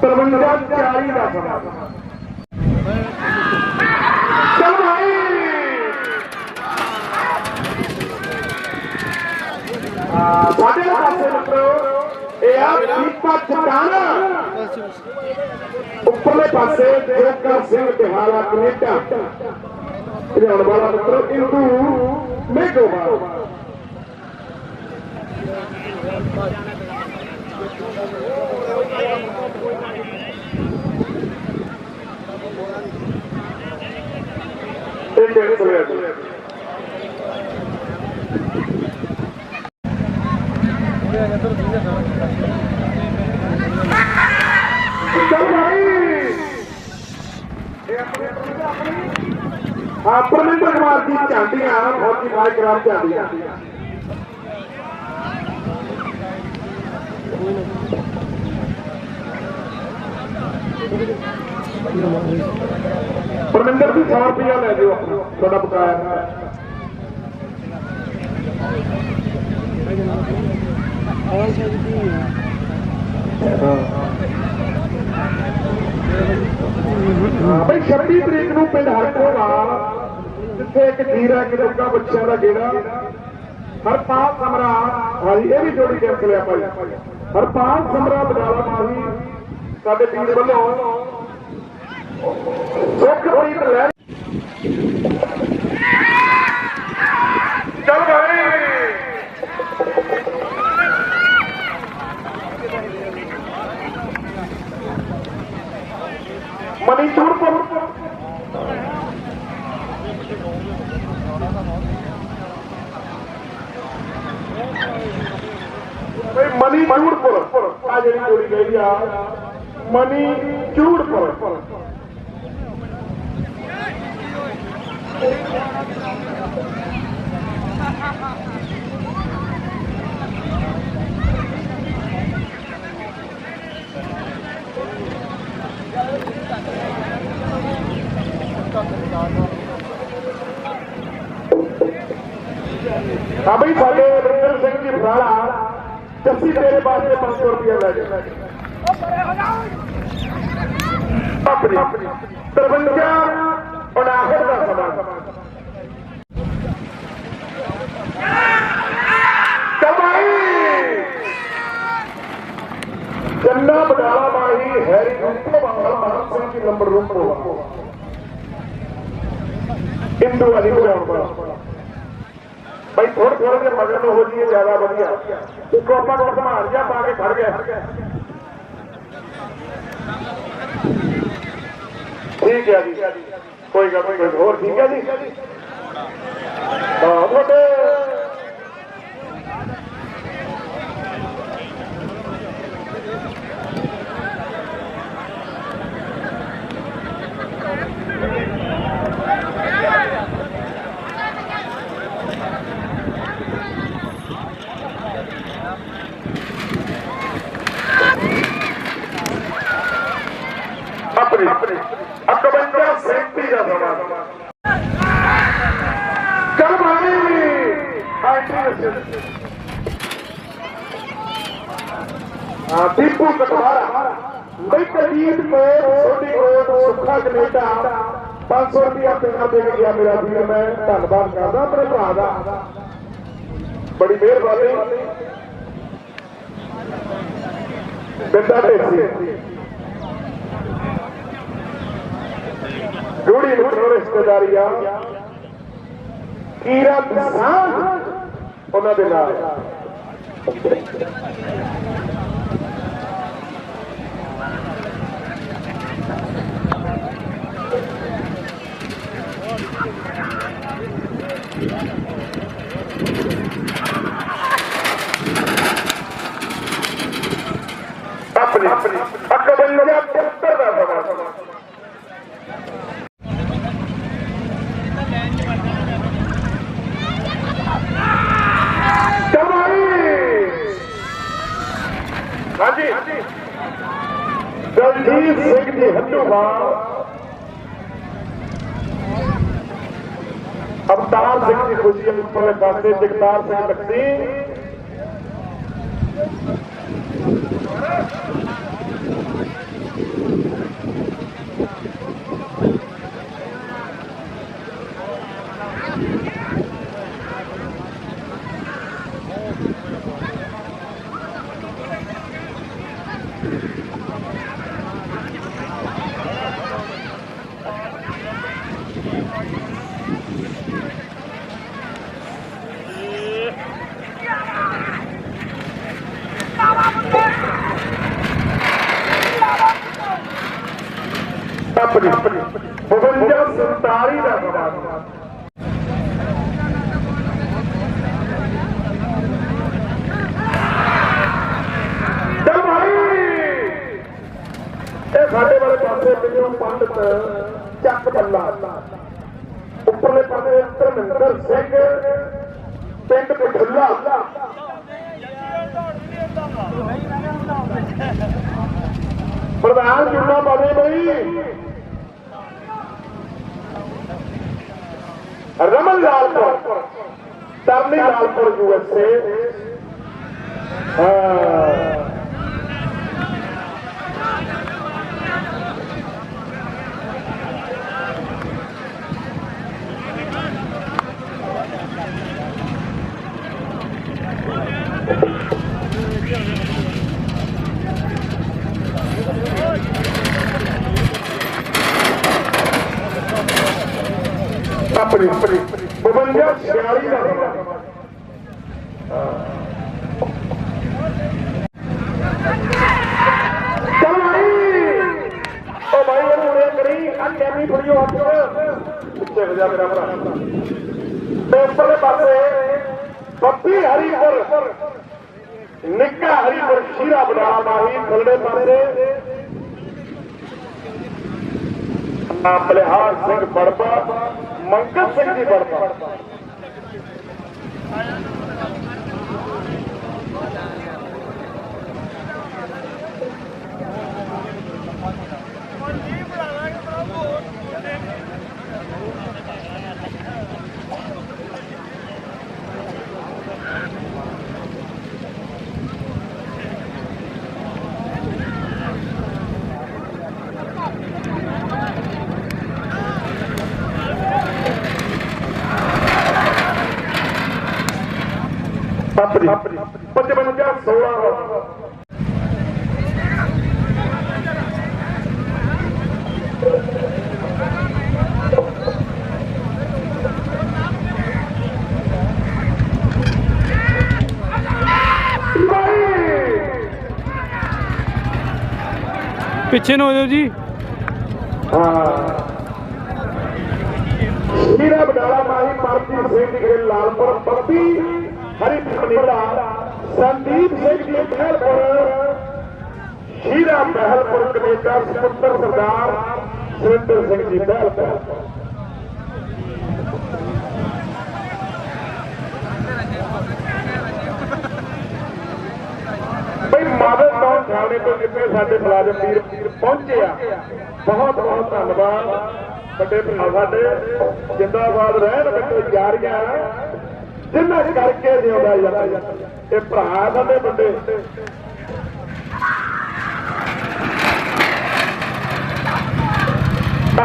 [SPEAKER 1] तरवंजा 40 का समा चल भाई साढ़े पासे मित्रों ये आप दीपा चटाना उपरले पासे जोकर सिंह बिहारा कनेडा ये वाला मित्रों इंदू मेघोबा परमिंदर कुमार की झांडियां और की कार्यक्रम झांडियां परमिंदर भी 100 रुपया ले जाओ थोड़ा बकाया भाई 26 तरीक को पिंड हरकोवाल जिथे एक जीरा एक दुग्गा बच्चों का गेड़ा हरपाल समरा हाँ ये भी जोड़ी कैंप लिया भाई हरपाल समरा बजाला माही साडे वीर वालों सुखप्रीत लहर चल भाई मणिपुर मणिचूड़पुर आ जी जोड़ी गई आ मणिचूड़पुर हाँ भाई साढ़े वरिंदर सिंह जी भराड़ा जस्सी तेरे वास्ते 500 रुपया ले अपनी 53 और आखिर का समा चन्ना बडाला माही हैरी सिंह की नंबर रूम इंदू वाली भाई थोड़े थोड़े के मगन हो जाइए ज्यादा बढ़िया उसको अपना को संभाल जा पा के खड़ गया ठीक है जी कोई गल नहीं और ठीक है जी हाँ थोड़े दीपू कटवारा भाई कलीद को छोटी कोट सुखा कनेडा 500 रुपया पेना दे गया मेरा वीर मैं धन्यवाद करदा अपने भरा का बड़ी मेहरबानी बिंदा ढेसी जोड़ी मित्रों रिश्तेदारी कीरा किसान उन्होंने नाल अपनी 51-75 का समा हाँ जी दलजीत सिंह जी हंडूवाल अवतार सिंह की खुशी पर पासे जगतार सिंह तकसी अपनी 52-47 का सवाल साढ़े वाले पासे पंडित चक बल्ला उपरले पासे धर्मिंदर सिंह पिंड पठुला प्रधान चुना बने बई रमन लालपुर तरनी लालपुर यूएसए अपनी 52-46 का भाई करी अनकैमी फड़ियो पिछे हो जा मेरा भरा ऊपरले पासे बप्पी हरीपुर निक्का हरीपुर शीरा बड़ा माही थल्ले पासे बलिहार सिंह बड़पा मंगल सिंह जी बड़पा अपनी 55-16
[SPEAKER 2] पीछे न हो जाओ जी।
[SPEAKER 1] हीरा बडाला माही पारती सिंह जी लालपुर पत्ती हरी कनीला संदीप सिंह जी महलपुर हीरा महलपुर कनेडा सुपुत्र सरदार सुरेंद्र सिंह जी महलपुर भाई मादल टाउन थाने तो जितने साडे मुलाजम वीर पहुंचे आ बहुत बहुत धन्यवाद बड़े भरा साडे जिंदाबाद रहन बच्चे यारियां जिन्ना करके जिंदा ये भरा साडे बंदे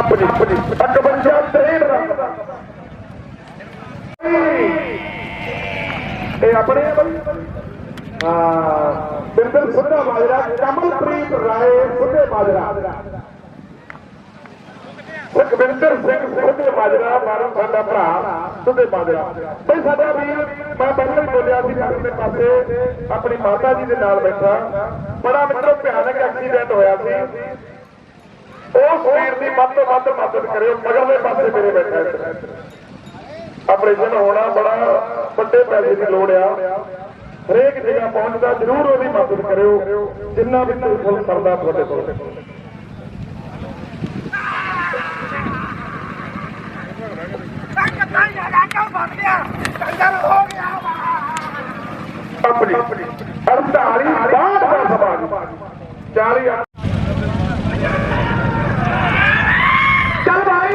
[SPEAKER 1] अपनी 55-63 अपने बिंदल सुधा माजरा कमलप्रीत राय सुधे माजरा सुखविंदर सिंह सुधे माजरा मारन साडा भरा सुधे माजरा भाई साडा वीर मैं पहले ही बोलिया सी अपने पासे अपनी माता जी के नाल बैठा बड़ा मित्रों भयानक एक्सीडेंट होया सी उस वीर की मत तो मत मदद करियो मगरले पासे मेरे बैठा ऑपरेशन होना बड़ा बड़े पैसे की लोड़ आ ਹਰੇਕ ਜਗ੍ਹਾ ਪਹੁੰਚਦਾ, ਜ਼ਰੂਰ ਉਹਦੀ ਮਦਦ ਕਰਿਓ ਜਿੰਨਾ ਵੀ ਫੁੱਲ ਸਰਦਾ ਤੁਹਾਡੇ ਕੋਲ। ਆਪਣੀ 48 62 ਦਾ ਸਮਾਂ 40 ਚੱਲ ਭਾਈ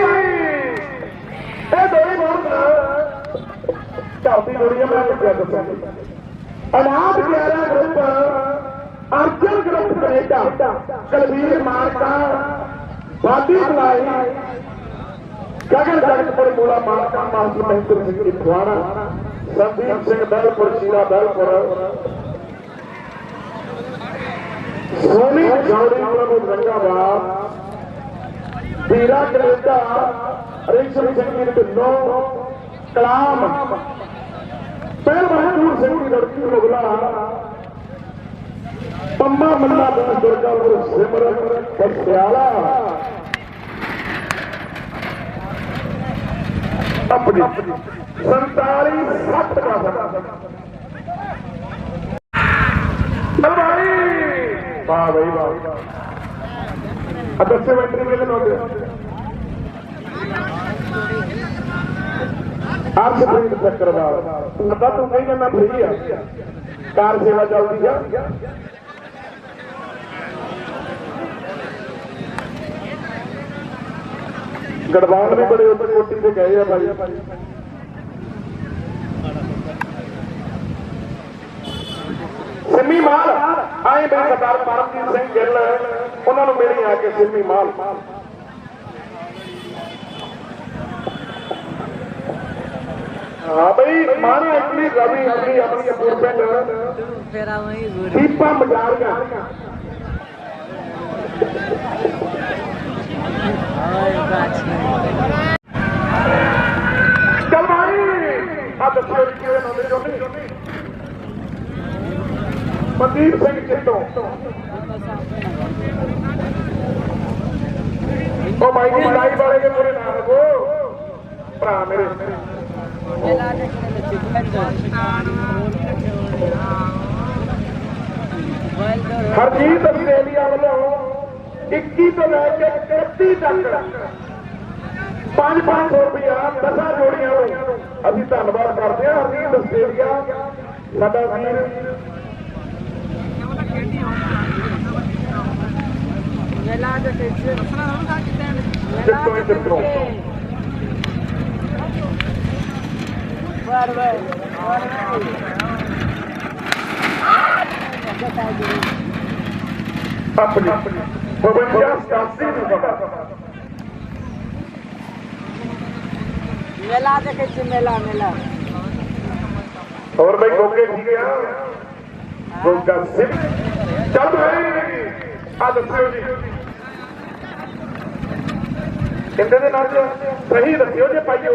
[SPEAKER 1] ਇਹ ਦੋਈ ਬਹੁਤ ਢਾਬੀ ਦੋੜੀਆਂ ਮੈਂ ਕਿਹਾ ਦੱਸਾਂ। ਅਨਾਥ ਪਿਆਰਾ group, Arjan group Canada, Kalvir ਮਾਰਕਾ, ਬਾਦੀ ਬਲਾਈ, ਗਗਨ ਜਗਤਪੁਰ ਮੂਲਾ ਮਾਰਕਾ, ਮਾਸਟਰ ਮਹਿੰਦਰ ਸਿੰਘ ਇਥਵਾਣਾ, ਸੰਦੀਪ ਸਿੰਘ ਬੈਲਪੁਰ, ਸ਼ੀਲਾ ਬੈਲਪੁਰ, ਸੋਨੀ ਜੌੜੀ ਪ੍ਰਭੂ ਰੰਗਾਬਾਦ, ਵੀਰਾ ਕੈਨੇਡਾ, ਰੇਸ਼ਮ ਸਿੰਘ ਢਿੱਲੋਂ, ਕਲਾਮ, ਪਹਿਲ ਬਹਾਦੁਰ ਸਿੰਘ ਦੀ ਲੜਕੀ ਮੁਗਲਾ, ਪੰਮਾ ਮੱਲਾ ਦਾ ਦੁਰਗਾਪੁਰ ਸਿਮਰਨ ਪਟਿਆਲਾ, ਆਪਣੀ 47 60 ਦਾ ਸਮਾਂ। ਭਾਈ ਵਾਹ ਬਈ ਵਾਹ। ਦੱਸੇ ਮੈਂਟਰੀ ਕਿਹਨੇ ਨੋਟ ਅਰਸ਼ਪ੍ਰੀਤ ਚੱਕਰਵਾਲ ਲੱਗਾ ਤੂੰ ਕਹੀ ਜਾਂਦਾ ਫਰੀ ਆ, ਕਾਰ ਸੇਵਾ ਚੱਲਦੀ ਆ। ਗੜਵਾਨ ਵੀ ਬੜੇ ਉੱਪਰ ਕੋਟੀ ਤੇ ਗਏ ਆ ਭਾਈ। ਸਿੰਮੀ ਮਾਲ ਆਏ ਮੇਰੇ ਸਰਦਾਰ ਪਰਮਜੀਤ ਸਿੰਘ ਗਿੱਲ, ਉਹਨਾਂ ਨੂੰ ਮਿਲੀ ਆ ਕੇ ਸਿੰਮੀ ਮਾਲ। हाँ भाई माना इतनी रवि अपनी अपनी टूर्नामेंट दीपा मजारिया चल भाई मनदीप सिंह चिट्टो भाई जी लाइव वाले के पूरे नाम को भरा मेरे हरजीत आस्ट्रेलिया वालों 21 तो लैके 31 तक 500 रुपया 10 जोड़ियां अभी धन्यवाद करते हैं। हरजीत आस्ट्रेलिया साडा वीर चिट्टो अपनी 52
[SPEAKER 3] मेला देखे मेला मेला
[SPEAKER 1] और भाई गोगे ठीक है गोगा सिंह चल भाई आ दस्यो जी कितने दिन आज सही दस्यो जी पाइए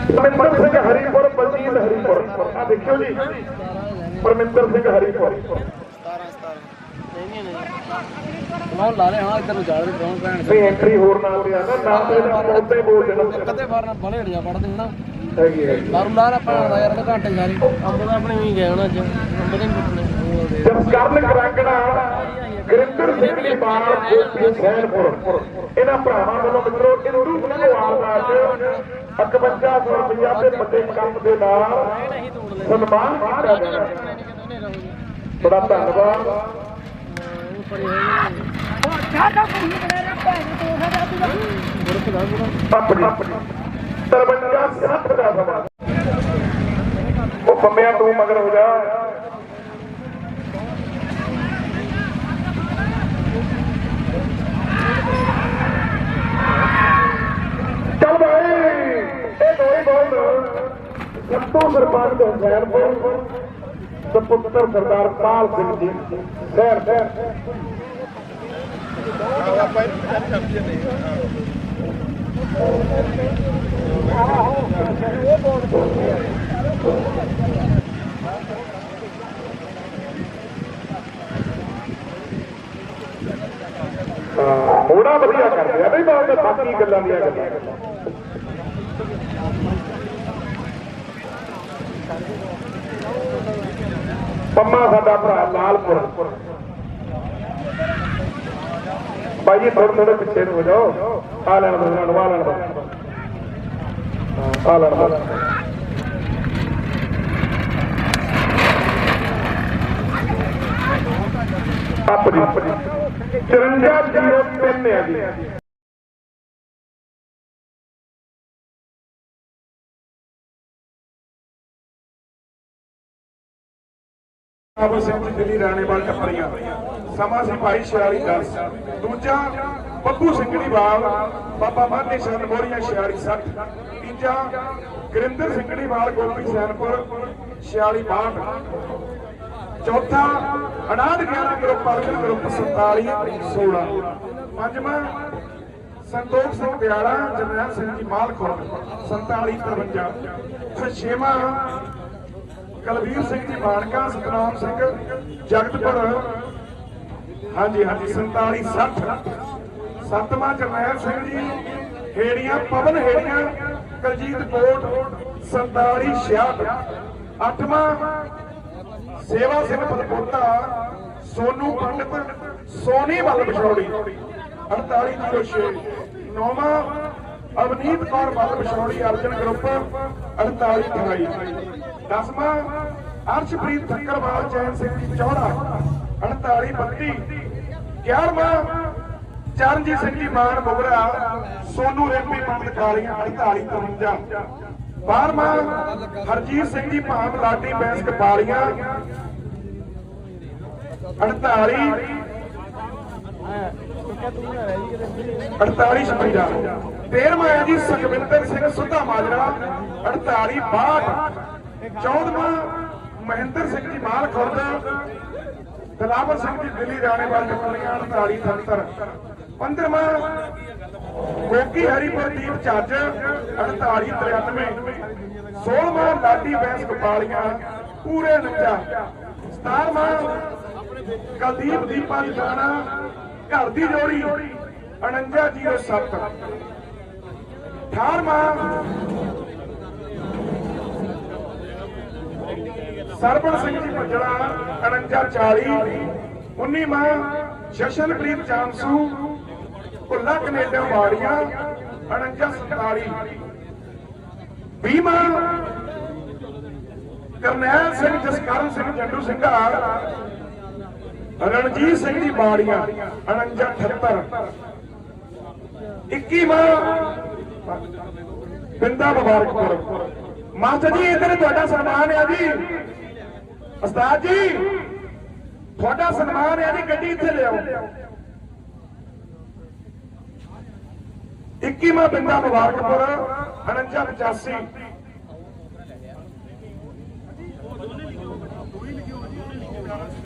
[SPEAKER 1] परमिंदर सिंह हरीपुर, बलजीत हरीपुर आ देखियो जी परमिंदर सिंह हरीपुर
[SPEAKER 2] ला ले। हाँ इधर जा रहे
[SPEAKER 1] एंट्री होर नाल दे आना नाम ते उते बोल देना
[SPEAKER 2] कदे बार बड़े हट जा पड़ देना दारू ला अपना यार घंटे सारी अंब तो अपने भी गए होना अंब तो
[SPEAKER 1] जब ਕਰਨ ਕਰਾਂਗਣਾ ਗੁਰਿੰਦਰ ਸਿੰਘ ਦੀ ਬਾਲ ਗੋਪੀ ਸੈਨਪੁਰ ਇਹਨਾਂ ਭਰਾਵਾਂ ਵੱਲੋਂ ਮਿੱਤਰੋ ਇੰਦੂ ਭਗਵਾਨ ਦਾ 5100 ਰੁਪਇਆ ਦੇ ਵੱਡੇ ਕੰਮ ਦੇ ਨਾਲ ਸਨਮਾਨ ਕੀਤਾ ਜਾਣਾ। ਬੜਾ ਧੰਨਵਾਦ। ਆਪਣੀ 53 60 ਦਾ ਸਮਾਂ ਉਹ ਪੰਮਿਆਂ ਤੂੰ ਮਗਰ ਹੋ ਜਾ। ਚੱਲ ਭਾਈ ਇਹ ਦੋਈ ਬਹੁਤ ਸੱਤੋਂ ਸਰਪੰਚ ਹੁਸੈਨਪੁਰ ਸੁਪੁੱਤਰ ਸਰਦਾਰ ਪਾਲ ਸਿੰਘ ਜੀ ਖੈਰ ਮੋੜਾ ਵਧੀਆ ਕਰਦੇ ਆ ਨਹੀਂ ਬਾਅਦ ਬਾਕੀ ਗੱਲਾਂ ਦੀਆਂ ਗੱਲਾਂ ਪੰਮਾ ਸਾਡਾ ਭਰਾ ਲਾਲਪੁਰ ਭਾਈ ਜੀ ਥੋੜੇ ਪਿੱਛੇ ਨੂੰ ਹੋ ਜਾਓ ਆ ਲੈਣ ਦੋ ਲੜਵਾ ਲੈਣ ਦੋ ਆ ਲੈਣ ਦੋ ਆਪਣੀ 5403 ਹੈ ਜੀ ਬਾਬੂ ਸਿੰਘ ਜੀ ਦਿੱਲੀ ਰਾਣੇਵਾਲ ਟੱਪਰੀਆਂ ਸਮਾਂ ਸੀ ਭਾਈ 4610 ਦੂਜਾ ਬੱਬੂ ਸਿੰਘੜੀ ਵਾਲ ਬਾਬਾ ਮਾਨੇ ਸ਼ਰਨ ਮੋਰੀਆਂ 4660 ਤੀਜਾ ਗੁਰਿੰਦਰ ਸਿੰਘੜੀ ਵਾਲ ਗੋਪੀ ਸੈਨਪੁਰ 4662 ਚੌਥਾ 5911 ਗਰੁੱਪ ਅਰਜਨ ਗਰੁੱਪ 4716 ਪੰਜਵਾਂ ਸੰਤੋਖ ਸਿੰਘ ਦਿਆਲਾ ਜਰਨੈਲ ਸਿੰਘ ਜੀ ਮਾਲਖੁਰ 4753 ਛੇਵਾਂ ਕਲਵੀਰ ਸਿੰਘ ਜੀ ਮਾਨਕਾ ਸਤਨਾਮ ਸਿੰਘ ਜਗਤਪੁਰ ਹਾਂਜੀ 4760 ਸੱਤਵਾਂ ਜਰਨੈਲ ਸਿੰਘ ਜੀ ਹੇੜੀਆਂ ਪਵਨ ਹੇੜੀਆਂ ਕਲਜੀਤ ਕੋਟ 4766 ਅੱਠਵਾਂ ਸੇਵਾ ਸਿੰਘ ਪਲਪੋਤਾ ਸੋਨੂ ਪੰਡਤ ਸੋਨੀ ਵੱਲ ਵਿਛੋੜੀ 4806 ਨੌਵਾਂ ਅਵਨੀਤ ਕੌਰ ਵੱਲ ਵਿਛੋੜੀ ਅਰਜਨ ਗਰੁੱਪ 4828 ਦਸਵਾਂ ਅਰਸ਼ਪ੍ਰੀਤ ਠੱਕਰਵਾਲ ਚੈਨ ਸਿੰਘ ਜੀ ਚੌੜਾ 4832 11ਵਾਂ ਚਰਨਜੀਤ ਸਿੰਘ ਜੀ ਮਾਨ ਬੁਗਰਾ ਸੋਨੂ ਰੇਪੀ ਪੰਡ ਕਾਲੀਆਂ 4853 12ਵਾਂ ਹਰਜੀਤ ਸਿੰਘ ਜੀ ਭਾਮ ਲਾਡੀ ਬੈਂਸ ਕਪਾਲੀਆਂ 4856 13ਵਾਂ ਹੈ ਜੀ ਸੁਖਵਿੰਦਰ ਸਿੰਘ ਸੁੱਧਾ ਮਾਜਰਾ 4862 14ਵਾਂ ਮਹਿੰਦਰ ਸਿੰਘ ਜੀ ਮਾਲ ਖੁਰਦ ਦਲਾਵਰ ਸਿੰਘ ਜੀ ਦਿੱਲੀ ਰਾਣੇਵਾਲ ਟੱਪਰੀਆਂ 4873 15ਵਾਂ ਗੋਗੀ ਹਰੀਪੁਰ ਦੀਪ ਚੱਜ 4893 16ਵਾਂ ਲਾਡੀ ਬੈਂਸ ਕਪਾਲੀਆਂ ਪੂਰੇ 49 17ਵਾਂ ਕੁਲਦੀਪ ਦੀਪਾ ਜਗਾਣਾ ਘਰ ਦੀ ਜੋੜੀ 4907 18ਵਾਂ ਸਰਬਣ ਸਿੰਘ ਜੀ ਭੱਜਣਾ 4940 19ਵਾਂ ਜਸ਼ਨਪ੍ਰੀਤ ਚਾਂਸੂ ਭੁੱਲਾ ਕੈਨੇਡਾ ਵਾੜੀਆਂ 4947 20ਵਾਂ ਕਰਨੈਲ ਸਿੰਘ ਜਸਕਰਨ ਸਿੰਘ ਜੰਡੂ ਸਿੰਘਾ ਰਣਜੀਤ ਸਿੰਘ ਦੀ ਬਾੜੀਆਂ 4978 21ਵਾਂ ਬਿੰਦਾ ਮੁਬਾਰਕਪੁਰ ਮਾਸਟਰ ਜੀ ਇਧਰ ਤੁਹਾਡਾ ਸਨਮਾਨ ਹੈ ਜੀ ਉਸਤਾਦ ਜੀ ਤੁਹਾਡਾ ਸਨਮਾਨ ਹੈ ਜੀ ਗੱਡੀ ਇੱਥੇ ਲਿਆਓ 21ਵਾਂ ਬਿੰਦਾ ਮੁਬਾਰਕਪੁਰ 4985